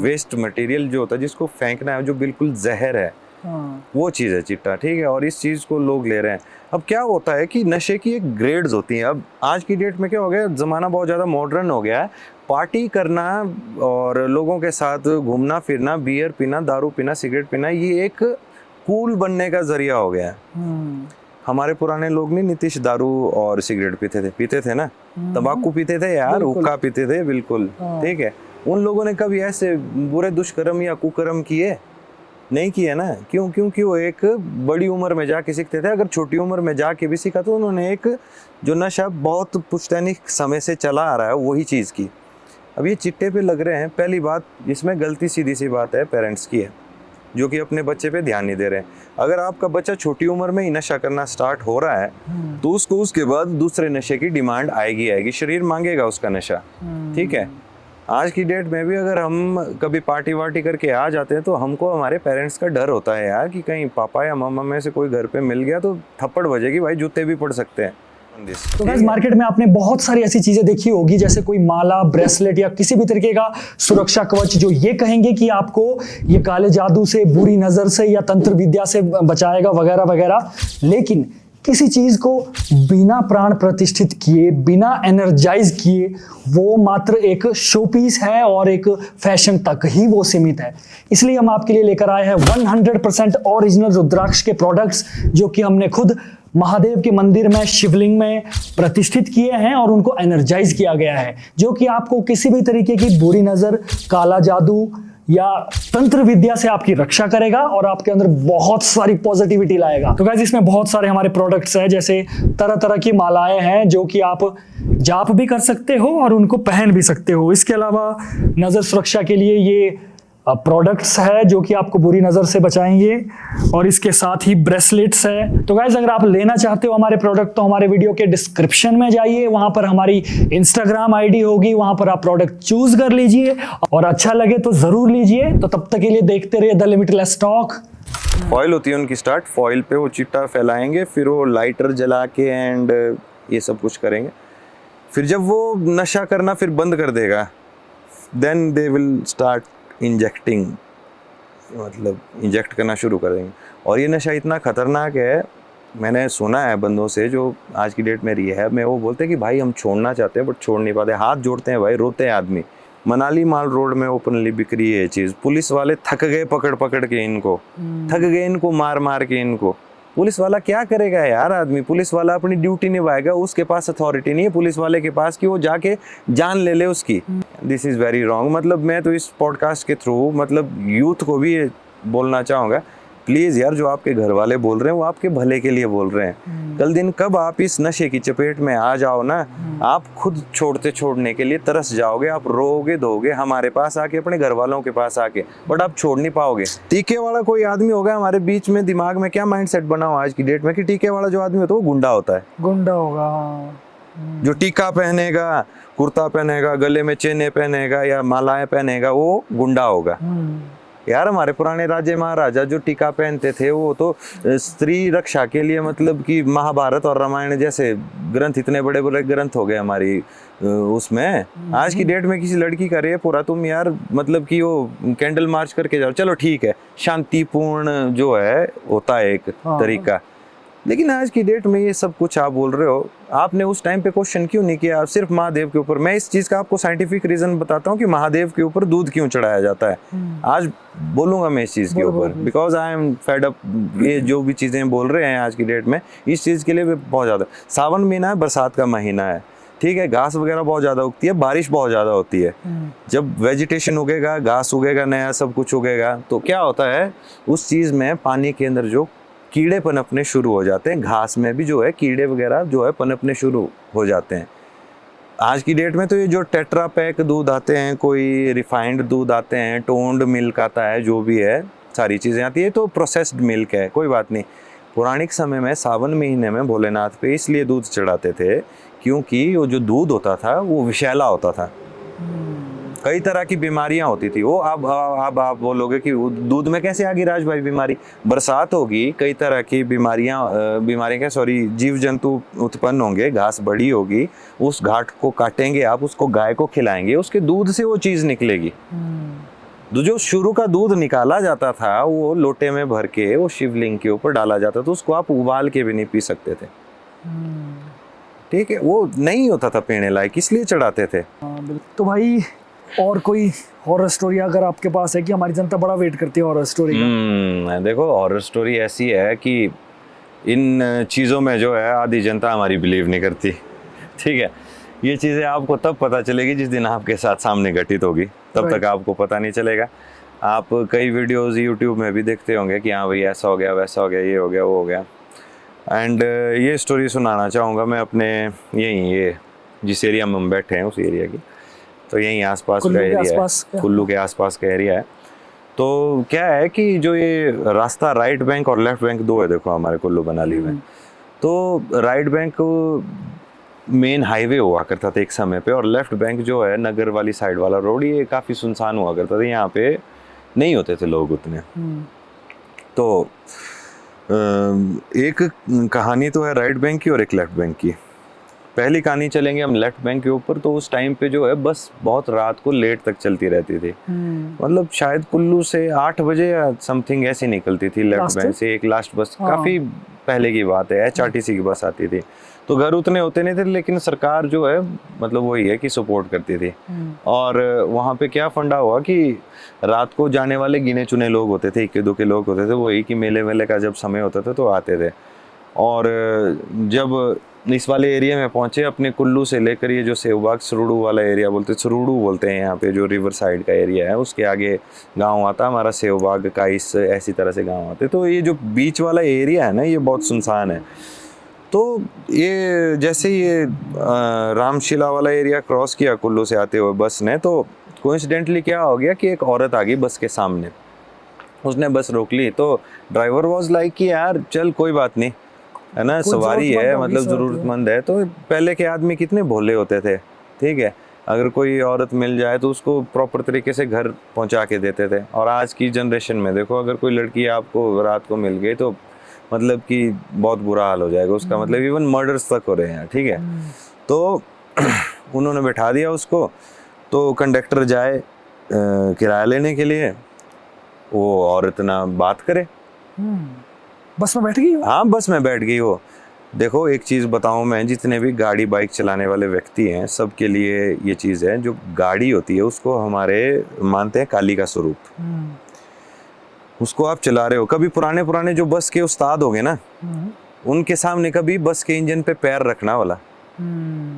वेस्ट मटेरियल जो होता है जिसको फेंकना है, जो बिल्कुल जहर है, वो चीज़ है चिट्टा, ठीक है। और इस चीज़ को लोग ले रहे हैं। अब क्या होता है कि नशे की एक ग्रेड्स होती हैं। अब आज की डेट में क्या हो गया, ज़माना बहुत ज़्यादा मॉडर्न हो गया है। पार्टी करना और लोगों के साथ घूमना फिरना, बियर पीना, दारू पीना, सिगरेट पीना, ये एक कूल बनने का जरिया हो गया है। हमारे पुराने लोग नहीं नीतीश दारू और सिगरेट पीते थे ना, तंबाकू पीते थे यार, हुक्का पीते थे, बिल्कुल, ठीक है। उन लोगों ने कभी ऐसे बुरे दुष्कर्म या कुकर्म किए नहीं किए ना। क्यों? क्योंकि वो एक बड़ी उम्र में जाके सीखते थे। अगर छोटी उम्र में जाके भी सीखा तो उन्होंने एक जो नशा बहुत पुश्तैनी समय से चला आ रहा है वही चीज़ की। अब ये चिट्टे पे लग रहे हैं। पहली बात, इसमें गलती सीधी सी बात है पेरेंट्स की है, जो कि अपने बच्चे पे ध्यान नहीं दे रहे हैं। अगर आपका बच्चा छोटी उम्र में ही नशा करना स्टार्ट हो रहा है तो उसको उसके बाद दूसरे नशे की डिमांड आएगी, शरीर मांगेगा उसका नशा, ठीक है। आज की डेट में भी अगर हम कभी पार्टी वार्टी करके आ जाते हैं तो हमको हमारे पेरेंट्स का डर होता है यार कि कहीं पापा या मामा में से कोई घर पे मिल गया तो थप्पड़ बजेगी भाई, जूते भी पड़ सकते हैं। तो गाइस, मार्केट में आपने बहुत सारी ऐसी चीजें देखी होगी, जैसे कोई माला, ब्रेसलेट या किसी भी तरीके का सुरक्षा कवच जो ये कहेंगे कि आपको ये काले जादू से, बुरी नजर से या तंत्र विद्या से बचाएगा वगैरह वगैरह। लेकिन किसी चीज़ को बिना प्राण प्रतिष्ठित किए, बिना एनर्जाइज किए, वो मात्र एक शो पीस है और एक फैशन तक ही वो सीमित है। इसलिए हम आपके लिए लेकर आए हैं 100% ओरिजिनल रुद्राक्ष के प्रोडक्ट्स, जो कि हमने खुद महादेव के मंदिर में, शिवलिंग में प्रतिष्ठित किए हैं और उनको एनर्जाइज किया गया है, जो कि आपको किसी भी तरीके की बुरी नज़र, काला जादू या तंत्र विद्या से आपकी रक्षा करेगा और आपके अंदर बहुत सारी पॉजिटिविटी लाएगा। तो गाइस, इसमें बहुत सारे हमारे प्रोडक्ट्स हैं, जैसे तरह तरह की मालाएं हैं जो कि आप जाप भी कर सकते हो और उनको पहन भी सकते हो। इसके अलावा नज़र सुरक्षा के लिए ये प्रोडक्ट्स है जो कि आपको बुरी नज़र से बचाएंगे, और इसके साथ ही ब्रेसलेट्स है। तो गाइस, अगर आप लेना चाहते हो हमारे प्रोडक्ट तो हमारे वीडियो के डिस्क्रिप्शन में जाइए, वहां पर हमारी इंस्टाग्राम आईडी होगी, वहां पर आप प्रोडक्ट चूज कर लीजिए और अच्छा लगे तो जरूर लीजिए। तो तब तक के लिए देखते रहिए द लिमिटलेस स्टॉक। फॉइल होती है उनकी स्टार्ट, फॉइल पे वो चिट्टा फैलाएंगे, फिर वो लाइटर जला के एंड ये सब कुछ करेंगे। फिर जब वो नशा करना फिर बंद कर देगा, then they will start injecting, मतलब इंजेक्ट करना शुरू कर देंगे। और ये नशा इतना ख़तरनाक है, मैंने सुना है बंदों से जो आज की डेट में रिहैब में, वो बोलते हैं कि भाई हम छोड़ना चाहते हैं बट छोड़ नहीं पाते, हाथ जोड़ते हैं भाई, रोते हैं आदमी। मनाली माल रोड में ओपनली बिक रही है ये चीज़। पुलिस वाले थक गए पकड़ पकड़ के इनको, थक गए इनको मार मार के इनको। पुलिस वाला क्या करेगा यार आदमी, पुलिस वाला अपनी ड्यूटी निभाएगा, उसके पास अथॉरिटी नहीं है पुलिस वाले के पास कि वो जाके जान ले उसकी। This is very wrong. मतलब मैं तो इस पॉडकास्ट के थ्रू मतलब यूथ को भी ये बोलना चाहूँगा, प्लीज़ यार, जो आपके घर वाले बोल रहे हैं वो आपके भले के लिए बोल रहे हैं। कल दिन कब आप इस नशे की चपेट में आ जाओ ना, आप खुद छोड़ने के लिए तरस जाओगे, आप रोओगे धोगे हमारे पास आके, अपने घर वालों के पास आके, बट आप छोड़ नहीं पाओगे। टीके वाला कोई आदमी होगा हमारे बीच में, दिमाग में क्या माइंडसेट बना हो आज की डेट में कि टीके वाला जो आदमी होता है वो गुंडा होता है, गुंडा होगा। जो टीका पहनेगा, कुर्ता पहनेगा, गले में चेने पहनेगा या मालाएं पहनेगा, वो गुंडा होगा। यार हमारे पुराने राजे महाराजा जो टीका पहनते थे वो तो स्त्री रक्षा के लिए, मतलब कि महाभारत और रामायण जैसे ग्रंथ, इतने बड़े बड़े ग्रंथ हो गए हमारी उसमें। आज की डेट में किसी लड़की का रेप हो रहा, तुम यार मतलब कि वो कैंडल मार्च करके जाओ, चलो ठीक है, शांतिपूर्ण जो है होता है एक तरीका, लेकिन आज की डेट में ये सब कुछ आप बोल रहे हो, आपने उस टाइम पे क्वेश्चन क्यों नहीं किया सिर्फ महादेव के ऊपर? मैं इस चीज़ का आपको साइंटिफिक रीज़न बताता हूँ कि महादेव के ऊपर दूध क्यों चढ़ाया जाता है। आज बोलूँगा मैं इस चीज़ के ऊपर, because I am fed up. ये जो भी चीज़ें बोल रहे हैं आज की डेट में, इस चीज़ के लिए बहुत ज़्यादा, सावन महीना है, बरसात का महीना है, ठीक है, घास वगैरह बहुत ज़्यादा उगती है, बारिश बहुत ज़्यादा होती है। जब वेजिटेशन उगेगा, घास उगेगा, नया सब कुछ उगेगा, तो क्या होता है उस चीज़ में पानी के अंदर जो कीड़े पनपने शुरू हो जाते हैं, घास में भी जो है कीड़े वगैरह जो है पनपने शुरू हो जाते हैं। आज की डेट में तो ये जो टेट्रा पैक दूध आते हैं, कोई रिफाइंड दूध आते हैं, टोन्ड मिल्क आता है, जो भी है सारी चीज़ें आती है, तो प्रोसेस्ड मिल्क है, कोई बात नहीं। पौराणिक समय में सावन महीने में भोलेनाथ पे इसलिए दूध चढ़ाते थे क्योंकि वो जो दूध होता था वो विषैला होता था, कई तरह की बीमारियां होती थी। वो अब आप बोलोगे कि दूध में कैसे आ गई राज भाई बीमारी? बरसात होगी, कई तरह की बीमारियां जीव जंतु उत्पन्न होंगे, घास बड़ी होगी, उस घाट को काटेंगे आप, उसको गाय को खिलाएंगे, उसके दूध से वो चीज़ निकलेगी। जो शुरू का दूध निकाला जाता था वो लोटे में भर के वो शिवलिंग के ऊपर डाला जाता था, उसको आप उबाल के भी नहीं पी सकते थे, ठीक है, वो नहीं होता था पीने लायक, इसलिए चढ़ाते थे। तो भाई, और कोई हॉरर स्टोरी अगर आपके पास है, कि हमारी जनता बड़ा वेट करती है हॉरर स्टोरी का। देखो, हॉरर स्टोरी ऐसी है कि इन चीज़ों में जो है आधी जनता हमारी बिलीव नहीं करती, ठीक है। ये चीज़ें आपको तब पता चलेगी जिस दिन आपके साथ सामने घटित होगी, तब तक आपको पता नहीं चलेगा। आप कई वीडियोज़ यूट्यूब में भी देखते होंगे कि हाँ भाई ऐसा हो गया, वैसा हो गया, ये हो गया, वो हो गया। एंड ये स्टोरी सुनाना चाहूँगा मैं अपने ये जिस एरिया में हम बैठे हैं उस एरिया की, तो यहीं आसपास का एरिया है, कुल्लू के आसपास का एरिया है। तो क्या है कि जो ये रास्ता राइट बैंक और लेफ्ट बैंक दो है, देखो हमारे कुल्लू मनाली में, तो राइट बैंक मेन हाईवे हुआ करता था एक समय पे, और लेफ्ट बैंक जो है नगर वाली साइड वाला रोड, ये काफ़ी सुनसान हुआ करता था, यहाँ पे नहीं होते थे लोग उतने। तो एक कहानी तो है राइट बैंक की और एक लेफ्ट बैंक की। पहली कहानी चलेंगे हम लेफ्ट बैंक के ऊपर। तो उस टाइम पे जो है बस बहुत रात को लेट तक चलती रहती थी, मतलब शायद कुल्लू से 8 बजे या समथिंग ऐसी निकलती थी लेफ्ट बैंक से एक लास्ट बस। काफ़ी पहले की बात है, HRTC की बस आती थी, तो घर उतने होते नहीं थे, लेकिन सरकार जो है मतलब वही है कि सपोर्ट करती थी। और वहाँ पे क्या फंडा हुआ कि रात को जाने वाले गिने चुने लोग होते थे, इक्के दुक्के लोग होते थे, वही कि मेले वेले का जब समय होता था तो आते थे। और जब इस वाले एरिया में पहुंचे, अपने कुल्लू से लेकर ये जो सेवबाग सरूड़ू वाला एरिया सरूड़ू बोलते हैं यहाँ पे, जो रिवर साइड का एरिया है, उसके आगे गांव आता हमारा सेवबाग का, इस ऐसी तरह से गांव आते। तो ये जो बीच वाला एरिया है ना, ये बहुत सुनसान है। तो ये जैसे ये रामशिला वाला एरिया क्रॉस किया कुल्लू से आते हुए बस ने, तो कोइंसिडेंटली क्या हो गया कि एक औरत आ गई बस के सामने, उसने बस रोक ली। तो ड्राइवर वाज लाइक कि यार चल कोई बात नहीं, है ना, सवारी है, मतलब ज़रूरतमंद है। तो पहले के आदमी कितने भोले होते थे, ठीक है, अगर कोई औरत मिल जाए तो उसको प्रॉपर तरीके से घर पहुंचा के देते थे। और आज की जनरेशन में देखो, अगर कोई लड़की आपको रात को मिल गई तो मतलब कि बहुत बुरा हाल हो जाएगा उसका, मतलब इवन मर्डर्स तक हो रहे हैं, ठीक है। तो उन्होंने बैठा दिया उसको, तो कंडक्टर जाए किराया लेने के लिए, वो औरत ना बात करे, बस में बैठ गई हो? हाँ, बस में बैठ गई हो। देखो एक चीज़ बताऊं मैं, जितने भी गाड़ी बाइक चलाने वाले व्यक्ति हैं सबके लिए ये चीज़ है, जो गाड़ी होती है उसको हमारे मानते हैं काली का स्वरूप। उसको आप चला रहे हो, कभी पुराने जो बस के उस्ताद हो गए ना, उनके सामने कभी बस के इंजन पे पैर रखना वाला,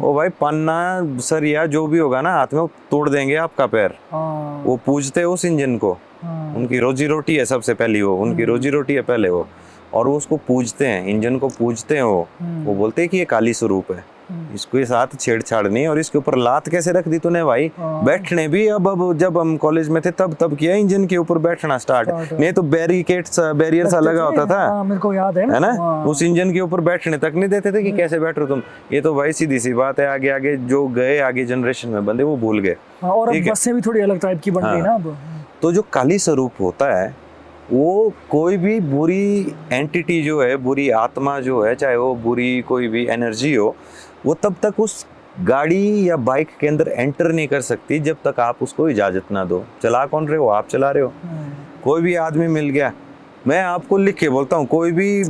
ओ भाई पन्ना सरिया जो भी होगा ना हाथ में, वो तोड़ देंगे आपका पैर। वो पूजते उस इंजन को, उनकी रोजी रोटी है सबसे पहली, वो उनकी रोजी रोटी है पहले वो, और वो उसको पूजते हैं, इंजन को पूजते हैं। वो बोलते हैं कि ये काली स्वरूप है, इसके साथ छेड़छाड़ नहीं। और इसके ऊपर लात कैसे रख दी तूने भाई, बैठने भी अब जब हम कॉलेज में थे तब किया इंजन के ऊपर बैठना स्टार्ट, नहीं तो बैरियर सा लगा होता था, मेरे को याद है ना, उस इंजन के ऊपर बैठने तक नहीं देते थे कि कैसे बैठ रहे हो तुम। ये तो भाई सीधी सी बात है, आगे आगे जो गए, आगे जनरेशन में बंदे वो भूल गए। और अब बसें भी थोड़ी अलग टाइप की बन गई ना अब। तो जो काली स्वरूप होता है, वो कोई भी बुरी एंटिटी जो है, बुरी आत्मा जो है, चाहे वो बुरी कोई भी एनर्जी हो, वो तब तक उस गाड़ी या बाइक के अंदर एंटर नहीं कर सकती जब तक आप उसको इजाज़त ना दो। चला कौन रहे हो, आप चला रहे हो। कोई भी आदमी मिल गया, मैं आपको लिख के बोलता हूँ, कोई भी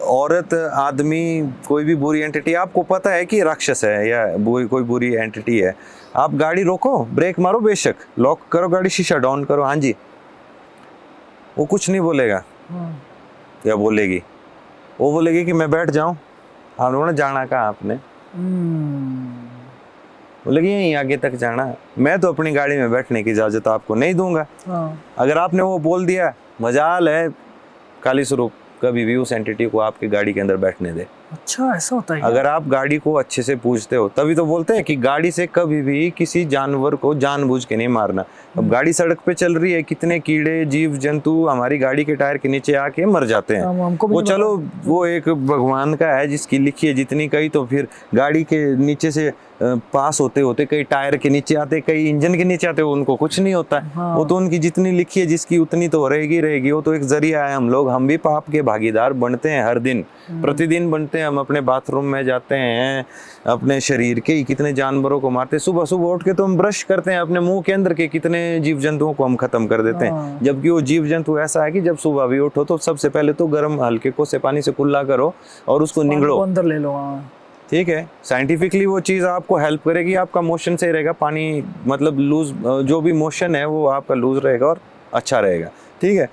औरत, आदमी, कोई भी बुरी एंटिटी, आपको पता है कि राक्षस है या कोई बुरी एंटिटी है, आप गाड़ी रोको, ब्रेक मारो, बेशक लॉक करो गाड़ी, शीशा डाउन करो, हाँ जी, वो कुछ नहीं बोलेगा या बोलेगी, वो बोलेगी कि मैं बैठ जाऊं। आप लोगों ने जाना कहाँ आपने, बोलेगी यहीं आगे तक जाना, मैं तो अपनी गाड़ी में बैठने की इजाजत आपको नहीं दूंगा। अगर आपने वो बोल दिया, मजाल है काली स्वरूप कभी भी उस एंटिटी को आपकी गाड़ी के अंदर बैठने दे। अच्छा, ऐसा होता है। अगर आप गाड़ी को अच्छे से पूछते हो, तभी तो बोलते हैं कि गाड़ी से कभी भी किसी जानवर को जानबूझ के नहीं मारना। अब गाड़ी सड़क पे चल रही है, कितने कीड़े जीव जंतु हमारी गाड़ी के टायर के नीचे आके मर जाते हैं। वो चलो, वो एक भगवान का है जिसकी लिखी है जितनी, कई तो फिर गाड़ी के नीचे से पास होते होते कई टायर के नीचे आते, कई इंजन के नीचे आते, उनको कुछ नहीं होता है। वो तो उनकी जितनी लिखी है जिसकी उतनी तो रहेगी। वो तो एक जरिया है। हम भी पाप के भागीदार बनते हैं, हर दिन प्रतिदिन बनते हैं। हम अपने बाथरूम में जाते हैं, अपने शरीर के कितने जानवरों को मारते हैं। सुबह सुबह उठ के तो हम ब्रश करते हैं, अपने मुंह के अंदर के कितने जीव जंतुओं को हम खत्म कर देते हैं। जबकि वो जीव जंतु ऐसा है कि जब सुबह भी उठो तो सबसे पहले तो गर्म हल्के कोसे पानी से कुल्ला करो और उसको निगलो, अंदर ले लो। ठीक है, साइंटिफिकली वो चीज़ आपको हेल्प करेगी, आपका मोशन सही रहेगा, पानी मतलब लूज, जो भी मोशन है वो आपका लूज रहेगा और अच्छा रहेगा, ठीक है।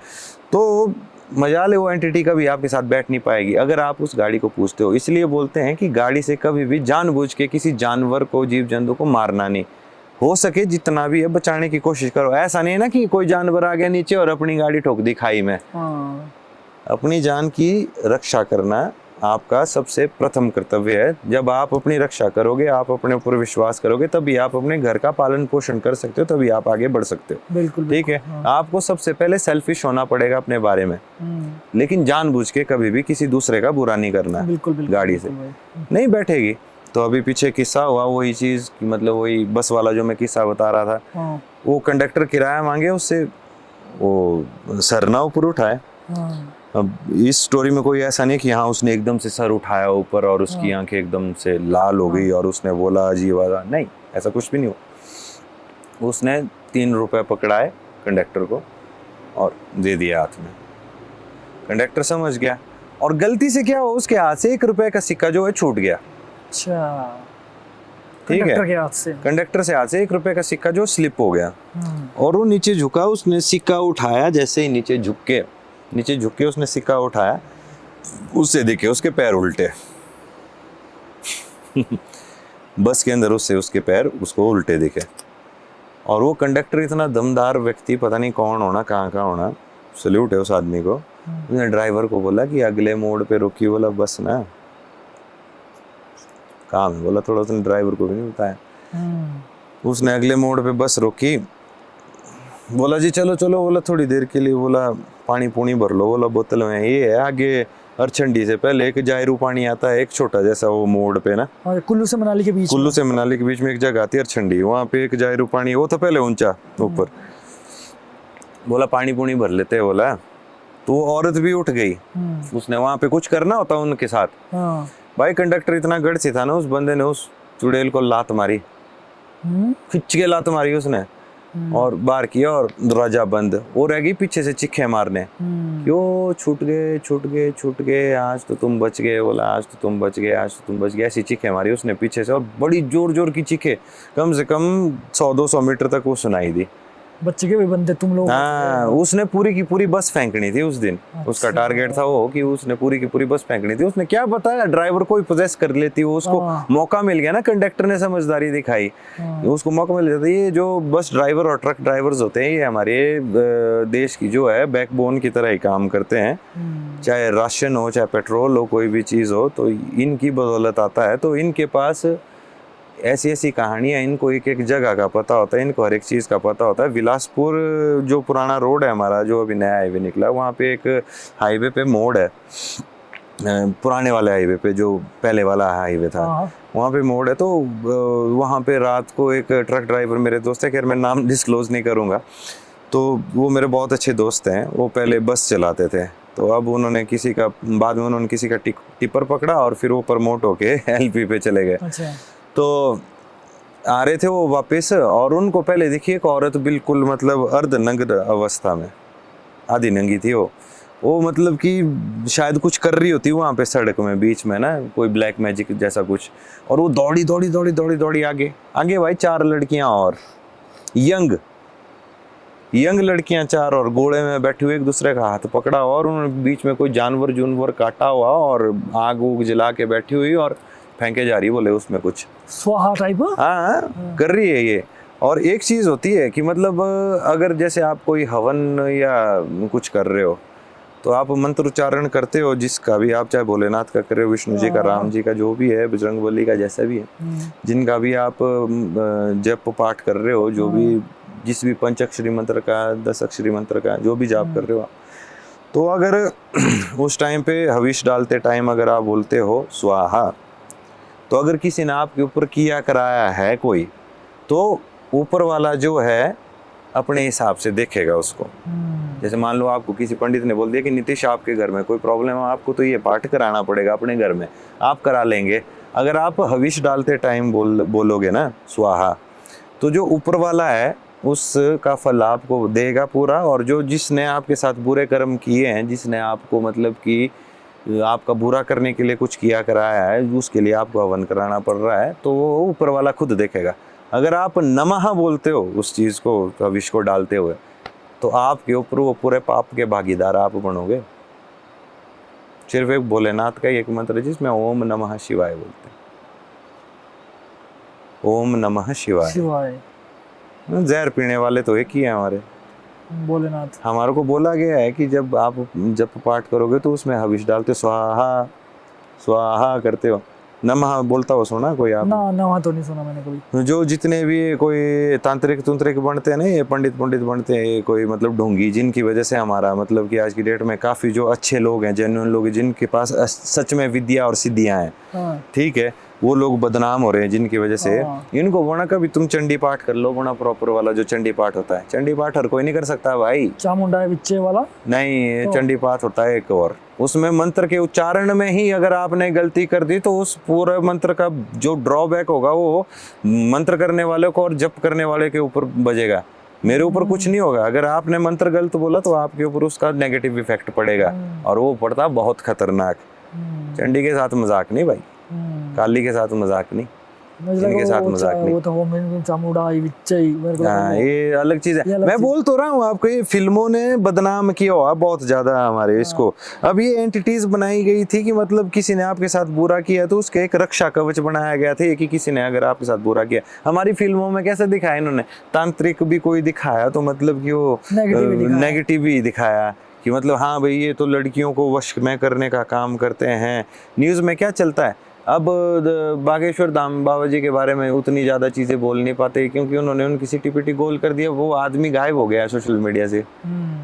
तो मजाल है, वो एंटिटी कभी आपके साथ बैठ नहीं पाएगी अगर आप उस गाड़ी को पूछते हो। इसलिए बोलते हैं कि गाड़ी से कभी भी जानबूझ के किसी जानवर को, जीव जंतु को मारना नहीं। हो सके जितना भी है बचाने की कोशिश करो। ऐसा नहीं है ना कि कोई जानवर आ गया नीचे और अपनी गाड़ी ठोक दी खाई में। अपनी जान की रक्षा करना आपका सबसे प्रथम कर्तव्य है। जब आप अपनी रक्षा करोगे, आप अपने ऊपर विश्वास करोगे, तभी आप अपने घर का पालन पोषण कर सकते हो, तभी आप आगे बढ़ सकते हो। बिल्कुल, ठीक है। आपको सबसे पहले सेल्फिश होना पड़ेगा अपने बारे में, लेकिन जानबूझ के कभी भी किसी दूसरे का बुरा नहीं करना। गाड़ी से नहीं बैठेगी। तो अभी पीछे किस्सा हुआ वही चीज, मतलब वही बस वाला जो मैं किस्सा बता रहा था, वो कंडक्टर किराया मांगे, उससे वो सर ना ऊपर उठाए। अब इस स्टोरी में कोई ऐसा नहीं कि हाँ उसने एकदम से सर उठाया ऊपर और उसकी आंखें एकदम से लाल हो गई और उसने बोला जी वाला, नहीं, ऐसा कुछ भी नहीं हुआ। उसने 3 रुपए पकड़ाए कंडक्टर को और दे दिया हाथ में। कंडक्टर समझ गया, और गलती से क्या हो, उसके हाथ से 1 रुपए का सिक्का जो है छूट गया। अच्छा, ठीक है, कंडक्टर के हाथ से। कंडक्टर से हाथ से 1 रुपए का सिक्का जो स्लिप हो गया और वो नीचे झुका, उसने सिक्का उठाया, जैसे ही नीचे झुक के उसने सिक्का उठाया, उससे देखे उसके पैर उल्टे बस के अंदर उसके पैर उसको उल्टे दिखे। और वो कंडक्टर इतना दमदार व्यक्ति, पता नहीं कौन होना, कहाँ का होना, सल्यूट है उस आदमी को। उसने ड्राइवर को बोला कि अगले मोड़ पे रुकी, बोला बस ना काम है, बोला थोड़ा, उसने ड्राइवर को भी नहीं बताया। उसने अगले मोड़ पे बस रोकी, बोला जी चलो चलो, बोला थोड़ी देर के लिए, बोला पानी पूनी भर लो, बोला बोतल में ये है, आगे अरचंडी से पहले एक जायरू पानी आता है, एक छोटा जैसा वो मोड़ पे ना, और कुल्लू से मनाली के बीच में एक जगह आती है अरचंडी, वहाँ पे एक जायरू पानी, वो तो पहले ऊंचा ऊपर, बोला पानी पूनी भर लेते हैं, बोला। तो वो औरत भी उठ गई, उसने वहाँ पे कुछ करना होता उनके साथ। भाई कंडक्टर इतना गड़सी था ना, उस बंदे ने उस चुड़ैल को लात मारी, खिंच के लात मारी उसने, और बाहर किया और दरवाजा बंद। वो रह गई पीछे से चिक्के मारने, क्यों छूट गए, आज तो तुम बच गए, बोला आज तो तुम बच गए, ऐसी चिक्के मारी उसने पीछे से, और बड़ी जोर जोर की चिक्के, कम से कम 100-200 मीटर तक वो सुनाई दी। बच्चे के भी बंदे तुम लोग। हाँ, उसने पूरी की पूरी बस फेंकनी थी उस दिन। उसका टारगेट था वो कि उसने पूरी की पूरी बस फेंकनी थी। उसने क्या बताया, ड्राइवर को ही पोजेस कर लेती, वो उसको मौका मिल गया ना, कंडक्टर ने समझदारी दिखाई, उसको मौका मिल जाता। ये जो बस ड्राइवर और ट्रक ड्राइवर्स होते हैं, ये हमारे देश की जो है बैकबोन की तरह ही काम करते हैं। चाहे राशन हो, चाहे पेट्रोल हो, कोई भी चीज़ हो, तो इनकी बदौलत आता है। तो इनके पास ऐसी ऐसी कहानियाँ, इनको एक एक जगह का पता होता है, इनको हर एक चीज़ का पता होता है। बिलासपुर जो पुराना रोड है हमारा, जो अभी नया हाईवे निकला, वहाँ पे एक हाईवे पे मोड़ है, पुराने वाले हाईवे पे जो पहले वाला हाईवे था, वहाँ पे मोड़ है। तो वहाँ पे रात को एक ट्रक ड्राइवर, मेरे दोस्त है, खैर मैं नाम डिस्क्लोज नहीं करूँगा, तो वो मेरे बहुत अच्छे दोस्त हैं, वो पहले बस चलाते थे। तो अब उन्होंने बाद में उन्होंने किसी का टिपर पकड़ा और फिर वो प्रमोट होके एलपी पे चले गए। अच्छा। तो आ रहे थे वो वापस, और उनको पहले देखिए एक औरत बिल्कुल मतलब अर्धनग्न अवस्था में, आधी नंगी थी वो मतलब कि शायद कुछ कर रही होती वहाँ पे सड़क में बीच में ना, कोई ब्लैक मैजिक जैसा कुछ। और वो दौड़ी आगे भाई 4 लड़कियाँ और यंग लड़कियां 4 और घोड़े में बैठी हुई, एक दूसरे का हाथ पकड़ा, और उन्होंने बीच में कोई जानवर काटा हुआ और आग उग जला के बैठी हुई और फेंके जा रही, बोले उसमें कुछ स्वाहा टाइप। हाँ कर रही है ये। और एक चीज होती है कि मतलब अगर जैसे आप कोई हवन या कुछ कर रहे हो, तो आप मंत्र उच्चारण करते हो, जिसका भी आप, चाहे भोलेनाथ का कर रहे हो, विष्णु जी का, राम जी का, जो भी है, बजरंगबली का, जैसा भी है, जिनका भी आप जप पाठ कर रहे हो, जो भी जिस भी पंचाक्षरी मंत्र का, 10 अक्षरी मंत्र का, जो भी जाप कर रहे हो, तो अगर उस टाइम पे हविष डालते टाइम अगर आप बोलते हो स्वाहा, तो अगर किसी ने आपके ऊपर किया कराया है कोई, तो ऊपर वाला जो है अपने हिसाब से देखेगा उसको। जैसे मान लो आपको किसी पंडित ने बोल दिया कि नीतीश आपके घर में कोई प्रॉब्लम है, आपको तो ये पाठ कराना पड़ेगा अपने घर में, आप करा लेंगे। अगर आप हविष डालते टाइम बोलोगे ना स्वाहा, तो जो ऊपर वाला है उसका फल आपको देगा पूरा। और जो जिसने आपके साथ बुरे कर्म किए हैं, जिसने आपको मतलब कि आपका बुरा करने के लिए कुछ किया कराया है, उसके लिए आपको हवन कराना पड़ रहा है, तो वो ऊपर वाला खुद देखेगा। अगर आप नमः बोलते हो उस चीज़ को, हविष को डालते हुए, तो आपके ऊपर वो पूरे पाप के भागीदार आप बनोगे। सिर्फ एक भोलेनाथ का एक मंत्र है जिसमें ओम नमः शिवाय बोलते हैं, ओम नमः शिवाय। जहर पीने वाले तो एक ही है हमारे भोलेनाथ। हमारे को बोला गया है कि जब आप जप पाठ करोगे तो उसमें हविष डालते, स्वाहा करते हो। नमः बोलता हो सुना कोई आप? ना नमः तो नहीं सुना मैंने कभी। जो जितने भी कोई तांत्रिक बनते हैं ना, ये पंडित बनते हैं, कोई मतलब ढोंगी, जिनकी वजह से हमारा मतलब कि आज की डेट में काफ़ी जो अच्छे लोग हैं, जेन्युइन लोग हैं, जिनके पास सच में विद्या और सिद्धियाँ हैं, ठीक है, वो लोग बदनाम हो रहे हैं जिनकी वजह से। इनको बोला कभी तुम चंडी पाठ कर लो, बोना प्रॉपर वाला जो चंडी पाठ होता है। चंडी पाठ हर कोई नहीं कर सकता भाई, चामुंडा बिच्चे वाला नहीं, चंडी पाठ होता है एक, और उसमें मंत्र के उच्चारण में ही अगर आपने गलती कर दी तो उस पूरे मंत्र का जो ड्रॉबैक होगा वो मंत्र करने वाले को और जप करने वाले के ऊपर बजेगा। मेरे ऊपर कुछ नहीं होगा। अगर आपने मंत्र गलत बोला तो आपके ऊपर उसका नेगेटिव इफेक्ट पड़ेगा, और वो पड़ता बहुत खतरनाक। चंडी के साथ मजाक नहीं भाई, काली के साथ मजाक नहीं, इनके साथ मजाक नहीं। वो तो होम चामुंडा ही विच्चई मेरे को हाँ, ये अलग चीज है। मैं बोल तो रहा हूँ आपको, ये फिल्मों ने बदनाम किया हुआ बहुत ज्यादा हमारे इसको। अब ये एंटिटीज बनाई गई थी कि मतलब किसी ने आपके साथ बुरा किया तो उसके एक रक्षा कवच बनाया गया था कि किसी ने अगर आपके साथ बुरा किया। हमारी फिल्मों में कैसे दिखाया इन्होंने, तांत्रिक भी कोई दिखाया तो मतलब कि वो नेगेटिव ही दिखाया कि मतलब हाँ भाई ये तो लड़कियों को वश में करने का काम करते हैं। न्यूज़ में क्या चलता है अब, बागेश्वर धाम बाबा जी के बारे में उतनी ज़्यादा चीज़ें बोल नहीं पाते क्योंकि उन्होंने उनकी सिटी पिटी गोल कर दिया, वो आदमी गायब हो गया सोशल मीडिया से।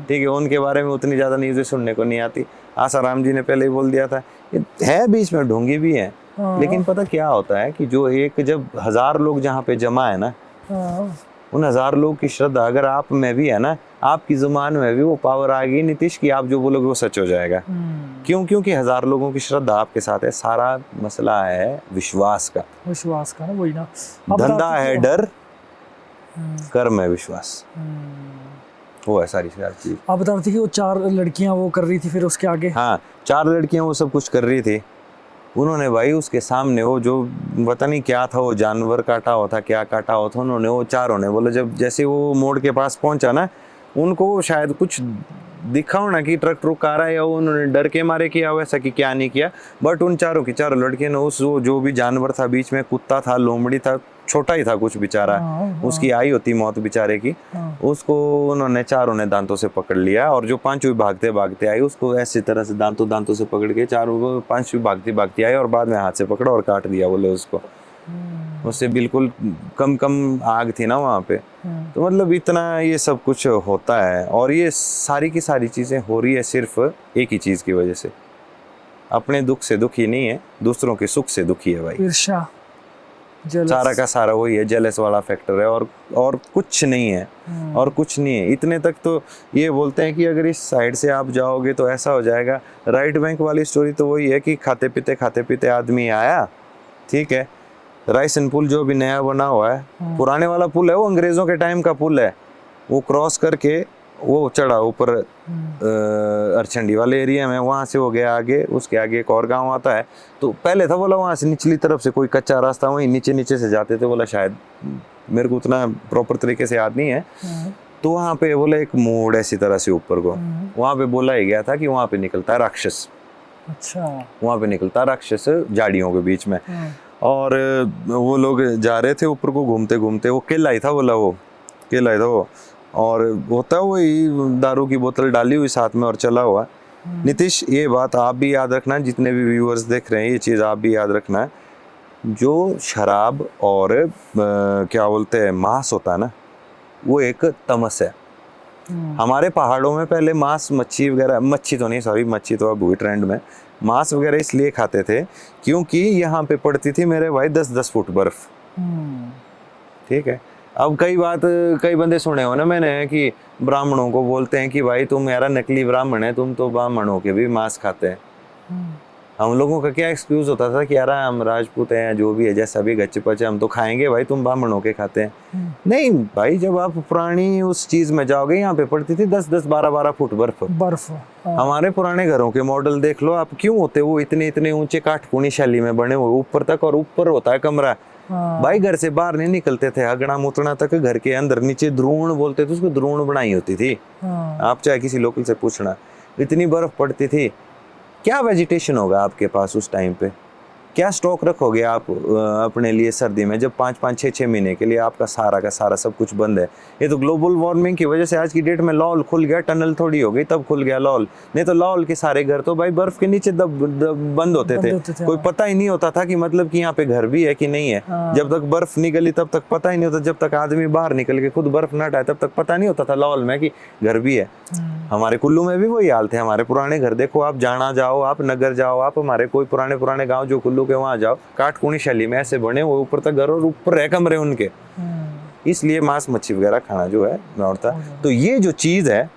ठीक है, उनके बारे में उतनी ज़्यादा न्यूज़ें सुनने को नहीं आती। आसाराम जी ने पहले ही बोल दिया था, है बीच में ढोंगी भी है। लेकिन पता क्या होता है कि जो एक जब 1000 लोग जहाँ पे जमा है ना, उन 1000 लोग की श्रद्धा अगर आप में भी है ना, आपकी जुबान में भी वो पावर आ गई नीतीश की, आप जो बोलोगे वो सच हो जाएगा। क्यों? क्योंकि 1000 लोगों की श्रद्धा आपके साथ है। सारा मसला है विश्वास का ना, वही ना। धंधा है डर, कर्म है विश्वास, वो है सारी चीज। आप बता रहे थे कि वो 4 लड़कियां वो कर रही थी, फिर उसके आगे? हाँ, 4 लड़कियां वो सब कुछ कर रही थी। उन्होंने भाई उसके सामने वो जो पता नहीं क्या था, वो जानवर काटा हुआ था, क्या काटा हुआ था, उन्होंने वो चारों ने बोले, जब जैसे वो मोड़ के पास पहुंचा ना, उनको शायद कुछ दिखा हो ना कि ट्रक आ रहा है, या उन्होंने डर के मारे किया वैसा कि क्या नहीं किया, बट उन चारों की चारों लड़कियों ने उस जो भी जानवर था बीच में, कुत्ता था, लोमड़ी था, छोटा ही था कुछ बेचारा, उसकी आई होती मौत बेचारे की, उसको उन्होंने चारों ने दांतों से पकड़ लिया, और जो 5 भी भागते भागते आई उसको ऐसी तरह से दांतों से पकड़ के 5 भी भागती भागती आई, और बाद में हाथ से पकड़ा और काट दिया बोले उसको। उससे बिल्कुल कम आग थी ना वहाँ पे। तो मतलब इतना ये सब कुछ होता है, और ये सारी की सारी चीज़ें हो रही है सिर्फ एक ही चीज़ की वजह से, अपने दुख से दुखी नहीं है, दूसरों के सुख से दुखी है भाई। ईर्ष्या, सारा का सारा वही है, जेलस वाला फैक्टर है, और कुछ नहीं है, और कुछ नहीं है। इतने तक तो ये बोलते हैं कि अगर इस साइड से आप जाओगे तो ऐसा हो जाएगा। राइट बैंक वाली स्टोरी तो वही है कि खाते पीते आदमी आया, ठीक है, राइसन पुल जो भी नया बना हुआ है, पुराने वाला पुल है, वो अंग्रेजों के टाइम का पुल है, वो क्रॉस करके वो चढ़ा ऊपर अरचंडी वाले एरिया में, वहाँ से हो गया आगे, उसके आगे एक और गांव आता है। तो पहले था बोला वहाँ से निचली तरफ से कोई कच्चा रास्ता, वहीं नीचे से जाते थे बोला, शायद मेरे को उतना प्रॉपर तरीके से याद नहीं है। तो वहाँ पे बोला एक मोड़ ऐसी तरह से ऊपर को, वहाँ पे बोला ही गया था कि वहाँ पे निकलता है राक्षस। अच्छा, वहाँ पे निकलता राक्षस झाड़ियों के बीच में। और वो लोग जा रहे थे ऊपर को घूमते घूमते, वो केला ही था बोला, वो केला ही था वो, और होता है वही दारू की बोतल डाली हुई साथ में और चला हुआ। नीतीश, ये बात आप भी याद रखना, जितने भी व्यूअर्स देख रहे हैं ये चीज़ आप भी याद रखना, जो शराब और क्या बोलते हैं मांस होता है ना, वो एक तमस है। हमारे पहाड़ों में पहले मांस, मच्छी वगैरह, मच्छी तो अब हुई ट्रेंड में, मांस वगैरह इसलिए खाते थे क्योंकि यहाँ पे पड़ती थी मेरे भाई 10-10 फुट बर्फ। ठीक है, अब कई बंदे सुने हो ना मैंने कि ब्राह्मणों को बोलते हैं कि भाई तुम यारा नकली ब्राह्मण है, तुम तो ब्राह्मणों के भी मांस खाते हैं। हम लोगों का क्या एक्सक्यूज होता था कि यार हम राजपूत हैं, जो भी है, जैसा भी गच्च पच, हम तो खाएंगे भाई, तुम ब्राह्मणों के खाते हैं। नहीं भाई, जब आप पुरानी उस चीज में जाओगे, यहाँ पे पड़ती थी 10-10, 12-12 फुट बर्फ। हमारे पुराने घरों के मॉडल देख लो आप, क्यों होते वो इतने ऊंचे काटकुनी शैली में बने हुए ऊपर तक, और ऊपर होता है कमरा। भाई घर से बाहर नहीं निकलते थे, अगड़ा मुतना तक घर के अंदर, नीचे द्रोण बोलते थे उसको, द्रोण बनाई होती थी। आप चाहे किसी लोकल से पूछना, इतनी बर्फ पड़ती थी। क्या वेजिटेशन होगा आपके पास उस टाइम पे, क्या स्टॉक रखोगे आप अपने लिए सर्दी में, जब 5-5, 6-6 महीने के लिए आपका सारा का सारा सब कुछ बंद है। ये तो ग्लोबल वार्मिंग की वजह से आज की डेट में लॉल खुल गया, टनल थोड़ी हो गई तब खुल गया लॉल, नहीं तो लॉल के सारे घर तो भाई बर्फ के नीचे बंद होते थे। कोई पता ही नहीं होता था कि मतलब कि यहाँ पे घर भी है कि नहीं है। जब तक बर्फ निकली तब तक पता ही नहीं होता, जब तक आदमी बाहर निकल के खुद बर्फ न हटाए तब तक पता नहीं होता था लॉल में कि घर भी है। हमारे कुल्लू में भी वही हाल थे। हमारे पुराने घर देखो आप, जाना जाओ आप, नगर जाओ आप, हमारे कोई पुराने गांव जो कुल्लू के वहाँ जाओ, काटकुनी शैली में ऐसे बने हुए ऊपर तक घर और ऊपर रह कमरे उनके। इसलिए मांस मच्छी वगैरह खाना जो है होता। तो ये जो चीज है,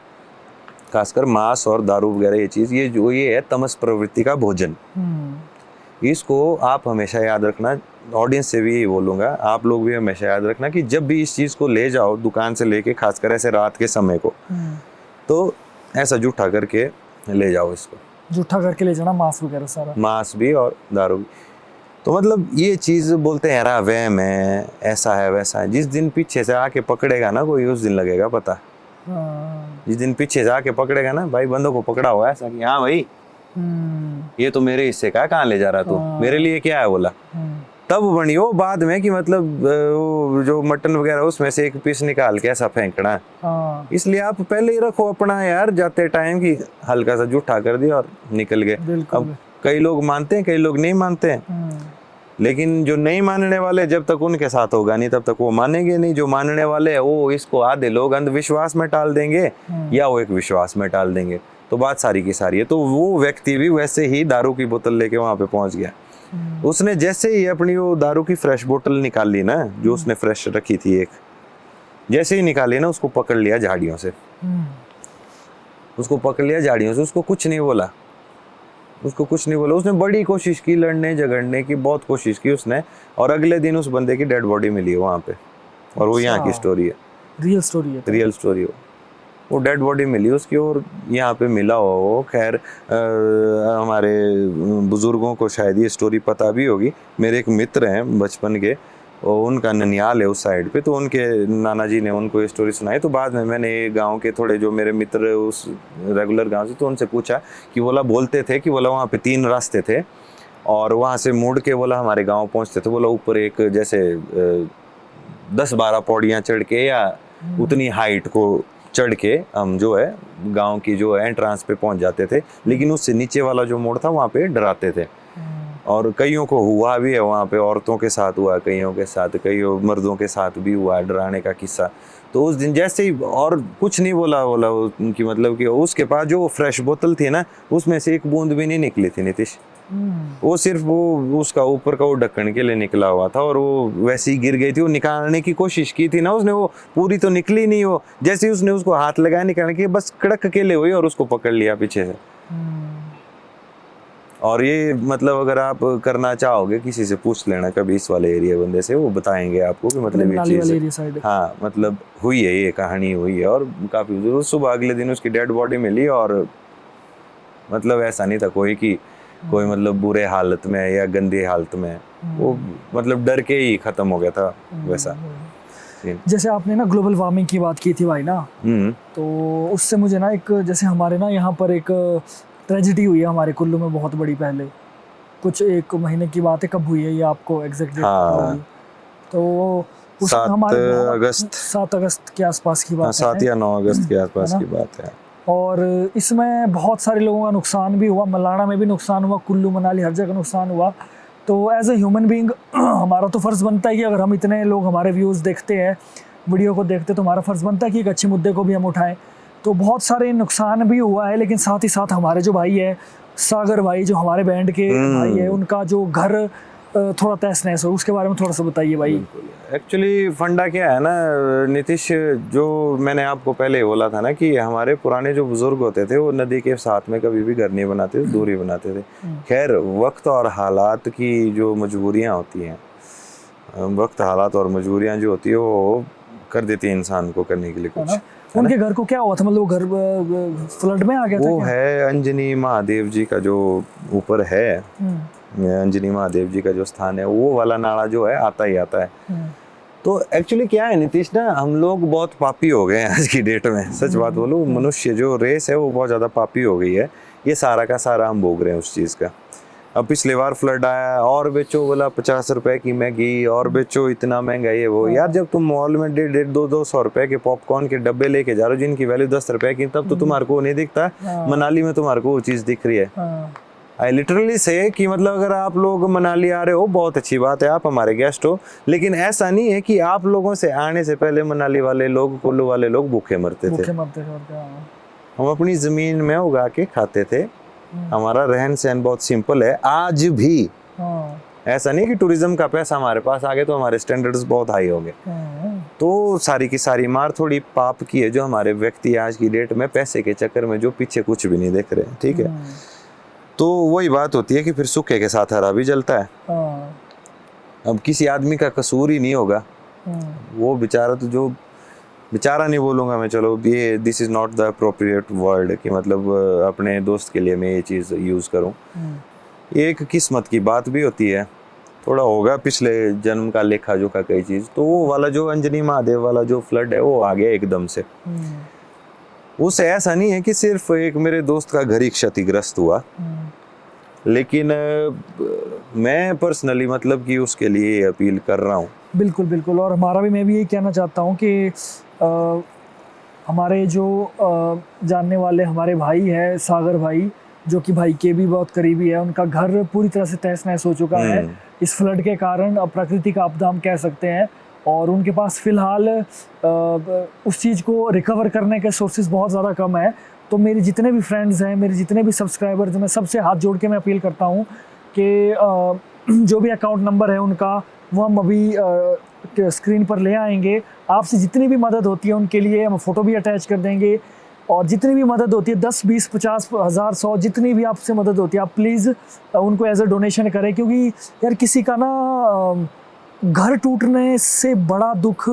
खासकर मांस और दारू वगैरह, ये चीज ये है तमस प्रवृत्ति का भोजन। इसको आप हमेशा याद रखना, ऑडियंस से भी यही बोलूँगा, आप लोग भी हमेशा याद रखना कि जब भी इस चीज़ को ले जाओ दुकान से लेके, खासकर ऐसे रात के समय को, तो ऐसा जूठा करके ले जाओ इसको, जूठा करके ले जाना, मांस वगैरह सारा, मांस भी और दारू भी। तो मतलब ये चीज़ बोलते हैं यार वहम है, ऐसा है वैसा है, जिस दिन पीछे से आके पकड़ेगा ना कोई, उस दिन लगेगा पता। जिस दिन पीछे से आके पकड़ेगा ना, भाई बंदों को पकड़ा हुआ है ऐसा कि हाँ भाई ये तो मेरे हिस्से का है, कहाँ ले जा रहा तू, मेरे लिए क्या है बोला, तब बनी वो बाद में कि मतलब वो जो मटन वगैरह उसमें से एक पीस निकाल के ऐसा फेंकना है। इसलिए आप पहले ही रखो अपना यार, जाते टाइम की हल्का सा जूठा कर दिया और निकल गए। अब कई लोग मानते हैं, कई लोग नहीं मानते हैं, लेकिन जो नहीं मानने वाले जब तक उनके साथ होगा नहीं तब तक वो मानेंगे नहीं। जो मानने वाले हैं वो इसको आधे लोग अंधविश्वास में टाल देंगे या वो एक विश्वास में टाल देंगे, तो बात सारी की सारी है। तो वो व्यक्ति भी वैसे ही दारू की बोतल लेके वहां पे पहुंच गया। उसने जैसे ही अपनी वो दारू की फ्रेश बोतल निकाली ना, जो उसने फ्रेश रखी थी एक, जैसे ही निकाली ना, उसको पकड़ लिया झाड़ियों से, उसको पकड़ लिया झाड़ियों से, उसको कुछ नहीं बोला, उसको कुछ नहीं बोला। उसने बड़ी कोशिश की लड़ने झगड़ने की, बहुत कोशिश की उसने, और अगले दिन उस बंदे की डेड बॉडी मिली है वहाँ पे, और वो यहाँ की स्टोरी है, रियल स्टोरी है, रियल स्टोरी हो। वो डेड बॉडी मिली उसकी और यहाँ पे मिला हुआ वो। खैर हमारे बुजुर्गों को शायद ये स्टोरी पता भी होगी। मेरे एक मित्र हैं बचपन के, और उनका ननियाल है उस साइड पे, तो उनके नाना जी ने उनको ये स्टोरी सुनाई। तो बाद में मैंने गांव के थोड़े जो मेरे मित्र उस रेगुलर गांव से, तो उनसे पूछा कि बोला बोलते थे कि बोला वहाँ पे 3 रास्ते थे, और वहाँ से मुड़ के बोला हमारे गाँव पहुँचते थे। बोला ऊपर एक जैसे 10-12 पौड़ियाँ चढ़ के या उतनी हाइट को चढ़ के हम जो है गांव की जो एंट्रांस पे पहुंच जाते थे, लेकिन उससे नीचे वाला जो मोड़ था वहाँ पे डराते थे। और कईयों को हुआ भी है वहाँ पे, औरतों के साथ हुआ, कईयों के साथ, कई मर्दों के साथ भी हुआ डराने का किस्सा। तो उस दिन जैसे ही, और कुछ नहीं बोला उनकी, मतलब कि उसके पास जो फ्रेश बोतल थी ना, उसमें से एक बूंद भी नहीं निकली थी नीतीश। वो सिर्फ वो उसका ऊपर का वो ढक्कन के लिए निकला हुआ था, और वो वैसे ही गिर गई थी। वो निकालने की कोशिश की थी ना उसने, वो पूरी तो निकली नहीं। वो जैसे ही उसने उसको हाथ लगाया निकालने की, बस कड़क अकेले हुई और उसको पकड़ लिया पीछे से। और ये मतलब अगर आप करना चाहोगे, किसी से पूछ लेना कभी इस वाले एरिया बंदे से, वो बताएंगे आपको कि मतलब ये चीज, हाँ मतलब हुई है, ये कहानी हुई है। और काफी सुबह अगले दिन उसकी डेड बॉडी मिली, और मतलब ऐसा नहीं था कोई कि कोई मतलब बुरे हालत में या गंदी हालत में, वो मतलब डर के ही खत्म हो गया था वैसा। जैसे आपने ना ग्लोबल वार्मिंग की बात की थी भाई ना, तो उससे मुझे ना एक, जैसे हमारे ना यहाँ पर एक ट्रेजेडी हुई है हमारे कुल्लू में बहुत बड़ी, पहले कुछ 1 महीने की बात है, कब हुई है ये आपको एग्जैक्ट? तो 7 अगस्त के आसपास की बात है, 7 या 9 अगस्त के आसपास की बात है। और इसमें बहुत सारे लोगों का नुकसान भी हुआ, मलाना में भी नुकसान हुआ, कुल्लू मनाली हर जगह नुकसान हुआ। तो एज ए ह्यूमन बीइंग हमारा तो फ़र्ज़ बनता है कि अगर हम इतने लोग हमारे व्यूज़ देखते हैं, वीडियो को देखते, तो हमारा फ़र्ज़ बनता है कि एक अच्छे मुद्दे को भी हम उठाएं। तो बहुत सारे नुकसान भी हुआ है, लेकिन साथ ही साथ हमारे जो भाई है सागर भाई, जो हमारे बैंड के भाई है, उनका जो घर थोड़ा तहस नहस हो, उसके बारे में थोड़ा सा बताइए भाई। एक्चुअली फंडा क्या है ना नीतीश, जो मैंने आपको पहले बोला था ना कि हमारे पुराने जो बुजुर्ग होते थे वो नदी के साथ में कभी भी घर नहीं बनाते थे, दूरी बनाते थे। खैर वक्त और हालात की जो मजबूरियां होती हैं, वक्त हालात और मजबूरियां जो होती है वो कर देती है इंसान को करने के लिए कुछ। उनके घर को क्या हुआ था, मतलब वो घर फ्लड में आ गया था? वो है अंजनी महादेव जी का जो ऊपर है, अंजनी महादेव जी का जो स्थान है, वो वाला नाला जो है आता ही आता है। तो एक्चुअली क्या है नीतीश ना, हम लोग बहुत पापी हो गए हैं आज की डेट में। सच बात बोलूं, मनुष्य जो रेस है वो बहुत ज़्यादा पापी हो गई है। ये सारा का सारा हम भोग रहे हैं उस चीज़ का। अब पिछले बार फ्लड आया और बेचो बोला 50 रुपए की मैगी, और बेचो इतना महंगा ये वो। यार जब तुम मॉल में 150-200 रुपए के पॉपकॉर्न के डब्बे लेके जा रहे हो जिनकी वैल्यू 10 रुपए की, तब तो तुम्हारे को नहीं दिखता। मनाली में तुम्हारे को वो चीज़ दिख रही है। आई लिटरली से कि मतलब अगर आप लोग मनाली आ रहे हो बहुत अच्छी बात है, आप हमारे गेस्ट हो, लेकिन ऐसा नहीं है कि आप लोगों से आने से पहले मनाली वाले लोग, कुल्लू वाले लोग भूखे मरते थे। हम अपनी ज़मीन में उगा के खाते थे। हमारा रहन सहन बहुत सिंपल है आज भी। ऐसा नहीं कि टूरिज्म का पैसा हमारे पास आ गया तो हमारे स्टैंडर्ड्स बहुत हाई हो गए। तो सारी की सारी मार थोड़ी पाप की है जो हमारे व्यक्ति आज की डेट में पैसे के चक्कर में जो पीछे कुछ भी नहीं देख रहे। ठीक है, तो वही बात होती है कि फिर सूखे के साथ हरा भी जलता है। अब किसी आदमी का कसूर ही नहीं होगा, वो बेचारा, तो जो बेचारा नहीं बोलूँगा मैं, चलो ये this is not the appropriate word कि मतलब अपने दोस्त के लिए मैं ये चीज़ यूज़ करूँ। ये एक किस्मत की बात भी होती है, थोड़ा होगा पिछले जन्म का लेखा जोखा कई चीज़, तो वो वाला जो अंजनी महादेव वाला जो फ्लड है वो आ गया एकदम से। उससे ऐसा नहीं है कि सिर्फ एक मेरे दोस्त का घर ही क्षतिग्रस्त हुआ, लेकिन मैं पर्सनली मतलब कि उसके लिए अपील कर रहा हूँ। बिल्कुल बिल्कुल, और हमारा भी, मैं भी यही कहना चाहता हूँ कि हमारे जो जानने वाले हमारे भाई है सागर भाई, जो कि भाई के भी बहुत करीबी है, उनका घर पूरी तरह से तहस नहस हो चुका है इस फ्लड के कारण, प्राकृतिक आपदा हम कह सकते हैं। और उनके पास फ़िलहाल उस चीज़ को रिकवर करने के सोर्सेज बहुत ज़्यादा कम है। तो मेरे जितने भी फ्रेंड्स हैं, मेरे जितने भी सब्सक्राइबर्स, मैं सबसे हाथ जोड़ के मैं अपील करता हूँ कि जो भी अकाउंट नंबर है उनका, वो हम अभी स्क्रीन पर ले आएंगे। आपसे जितनी भी मदद होती है उनके लिए हम फ़ोटो भी अटैच कर देंगे, और जितनी भी मदद होती है 10, 20, 50, 1000, 100, जितनी भी आपसे मदद होती है, आप प्लीज़ उनको एज अ डोनेशन करें। क्योंकि यार किसी का ना घर टूटने से बड़ा दुख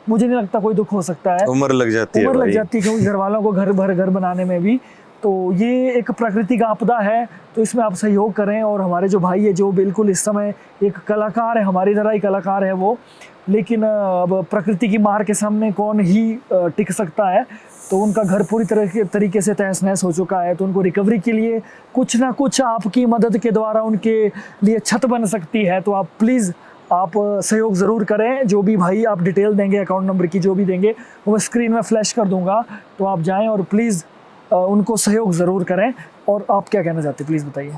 मुझे नहीं लगता कोई दुख हो सकता है। उम्र लग जाती है, उम्र लग जाती है, क्योंकि घर वालों को घर बनाने में भी, तो ये एक प्राकृतिक आपदा है, तो इसमें आप सहयोग करें। और हमारे जो भाई है, जो बिल्कुल इस समय एक कलाकार है, हमारी तरह ही कलाकार है वो, लेकिन अब प्रकृति की मार के सामने कौन ही टिक सकता है। तो उनका घर पूरी तरीके से तहस नहस हो चुका है, तो उनको रिकवरी के लिए कुछ ना कुछ आपकी मदद के द्वारा उनके लिए छत बन सकती है। तो आप प्लीज़ आप सहयोग ज़रूर करें। जो भी भाई आप डिटेल देंगे, अकाउंट नंबर की जो भी देंगे, वो मैं स्क्रीन में फ्लैश कर दूंगा, तो आप जाएं और प्लीज़ उनको सहयोग ज़रूर करें। और आप क्या कहना चाहते हैं, प्लीज़ बताइए।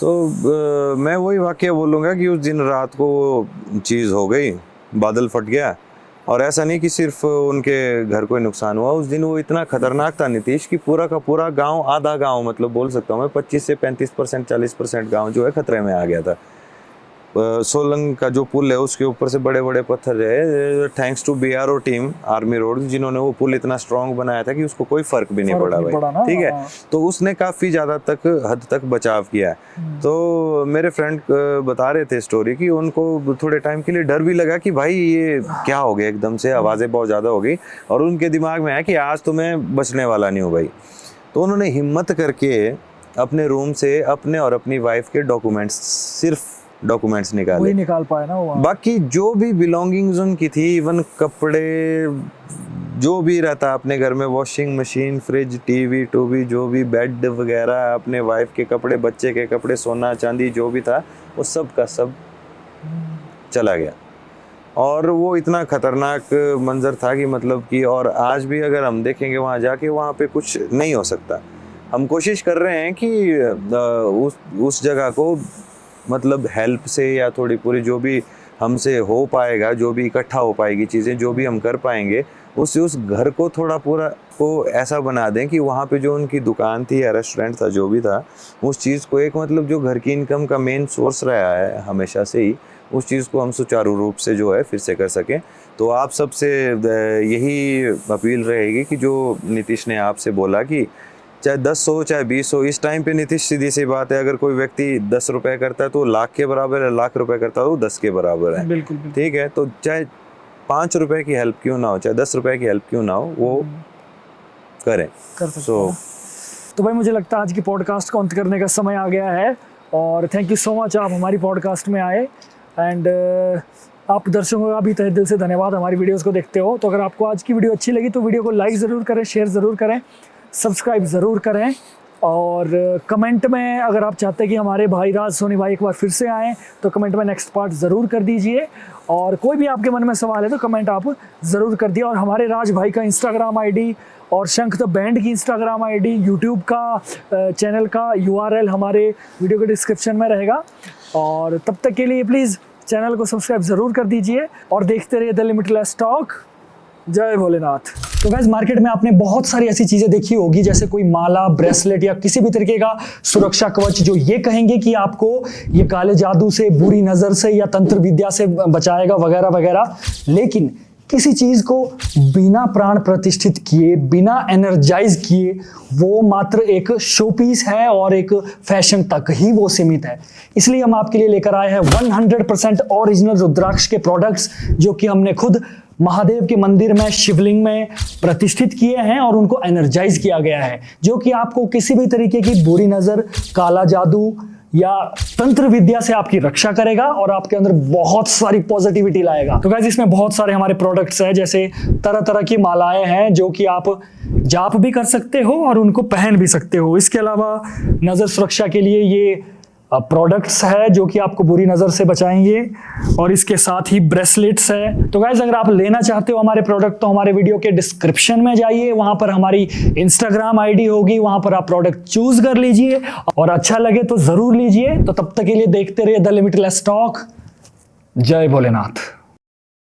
तो मैं वही वाकया बोलूँगा कि उस दिन रात को वो चीज़ हो गई, बादल फट गया, और ऐसा नहीं कि सिर्फ उनके घर को नुकसान हुआ। उस दिन वो इतना खतरनाक था नीतीश कि पूरा का पूरा गांव, आधा गांव मतलब बोल सकता हूँ मैं, 25 से 35%, 40% गांव जो है खतरे में आ गया था। सोलंग का जो पुल है उसके ऊपर से बड़े बड़े पत्थर है, thanks to BRO team, army road, जिन्होंने वो पुल इतना स्ट्रांग बनाया था कि उसको कोई फर्क भी नहीं पड़ा भाई, ठीक है। तो उसने काफ़ी ज़्यादा हद तक बचाव किया है। तो मेरे फ्रेंड बता रहे थे स्टोरी कि उनको थोड़े टाइम के लिए डर भी लगा कि भाई ये क्या हो गया, एकदम से आवाज़ें बहुत ज़्यादा हो गई, और उनके दिमाग में आया कि आज तो मैं बचने वाला नहीं हूँ भाई। तो उन्होंने हिम्मत करके अपने रूम से अपने और अपनी वाइफ के डॉक्यूमेंट्स, सिर्फ डॉक्यूमेंट्स निकाले, वही निकाल पाए ना वो। बाकी जो भी बिलोंगिंग्स उनकी थी, इवन कपड़े, जो भी रहता अपने घर में, वॉशिंग मशीन, फ्रिज, टीवी टूवी, जो भी बेड वगैरह, अपने वाइफ के कपड़े, बच्चे के कपड़े, सोना चांदी जो भी था, वो सब का सब चला गया। और वो इतना खतरनाक मंजर था कि मतलब कि, और आज भी अगर हम देखेंगे वहाँ जाके, वहाँ पे कुछ नहीं हो सकता। हम कोशिश कर रहे हैं कि उस जगह को मतलब हेल्प से या थोड़ी पूरी जो भी हमसे हो पाएगा, जो भी इकट्ठा हो पाएगी चीज़ें, जो भी हम कर पाएंगे, उससे उस घर को थोड़ा पूरा को ऐसा बना दें कि वहाँ पे जो उनकी दुकान थी या रेस्टोरेंट था, जो भी था, उस चीज़ को एक मतलब जो घर की इनकम का मेन सोर्स रहा है हमेशा से ही, उस चीज़ को हम सुचारू रूप से जो है फिर से कर सकें। तो आप सबसे यही अपील रहेगी कि जो नीतीश ने आपसे बोला कि चाहे 10 हो चाहे 20 हो, इस टाइम पे नीतीश सीधी सी बात है, अगर कोई व्यक्ति 10 रुपए करता है तो लाख के बराबर है, लाख रुपए करता है तो 10 के बराबर है। बिल्कुल। ठीक है, तो चाहे 5 रुपए की हेल्प क्यों ना हो, चाहे 10 रुपए की हेल्प क्यों ना हो, वो करें, कर सकते हैं। तो भाई मुझे लगता है आज की पॉडकास्ट को अंत करने का समय आ गया है, और थैंक यू सो मच आप हमारी पॉडकास्ट में आए। एंड आप दर्शकों का भी तहे दिल से धन्यवाद, हमारी वीडियोज़ को देखते हो। तो अगर आपको आज की वीडियो अच्छी लगी तो वीडियो को लाइक ज़रूर करें, शेयर ज़रूर करें, सब्सक्राइब ज़रूर करें, और कमेंट में अगर आप चाहते हैं कि हमारे भाई राज सोनी भाई एक बार फिर से आएँ, तो कमेंट में नेक्स्ट पार्ट ज़रूर कर दीजिए। और कोई भी आपके मन में सवाल है तो कमेंट आप ज़रूर कर दिए। और हमारे राज भाई का इंस्टाग्राम ID और शंख द बैंड की इंस्टाग्राम ID, यूट्यूब का चैनल का URL हमारे वीडियो के डिस्क्रिप्शन में रहेगा। और तब तक के लिए प्लीज़ चैनल को सब्सक्राइब ज़रूर कर दीजिए और देखते रहिए द लिमिटलेस टॉक। जय भोलेनाथ। तो गाइस, मार्केट में आपने बहुत सारी ऐसी चीजें देखी होगी, जैसे कोई माला, ब्रेसलेट या किसी भी तरीके का सुरक्षा कवच, जो ये कहेंगे कि आपको ये काले जादू से, बुरी नजर से या तंत्र विद्या से बचाएगा वगैरह वगैरह। लेकिन किसी चीज को बिना प्राण प्रतिष्ठित किए, बिना एनर्जाइज किए, वो मात्र एक शो पीस है और एक फैशन तक ही वो सीमित है। इसलिए हम आपके लिए लेकर आए हैं 100% ओरिजिनल रुद्राक्ष के प्रोडक्ट्स, जो कि हमने खुद महादेव के मंदिर में, शिवलिंग में प्रतिष्ठित किए हैं और उनको एनर्जाइज किया गया है, जो कि आपको किसी भी तरीके की बुरी नजर, काला जादू या तंत्र विद्या से आपकी रक्षा करेगा और आपके अंदर बहुत सारी पॉजिटिविटी लाएगा। तो गाइस, इसमें बहुत सारे हमारे प्रोडक्ट्स हैं, जैसे तरह तरह की मालाएं हैं जो कि आप जाप भी कर सकते हो और उनको पहन भी सकते हो। इसके अलावा नजर सुरक्षा के लिए ये प्रोडक्ट्स है जो कि आपको बुरी नज़र से बचाएंगे, और इसके साथ ही ब्रेसलेट्स है। तो गाइस, अगर आप लेना चाहते हो हमारे प्रोडक्ट तो हमारे वीडियो के डिस्क्रिप्शन में जाइए, वहां पर हमारी इंस्टाग्राम आईडी होगी, वहां पर आप प्रोडक्ट चूज कर लीजिए और अच्छा लगे तो जरूर लीजिए। तो तब तक के लिए देखते रहिए द लिमिटलेस टॉक। जय भोलेनाथ।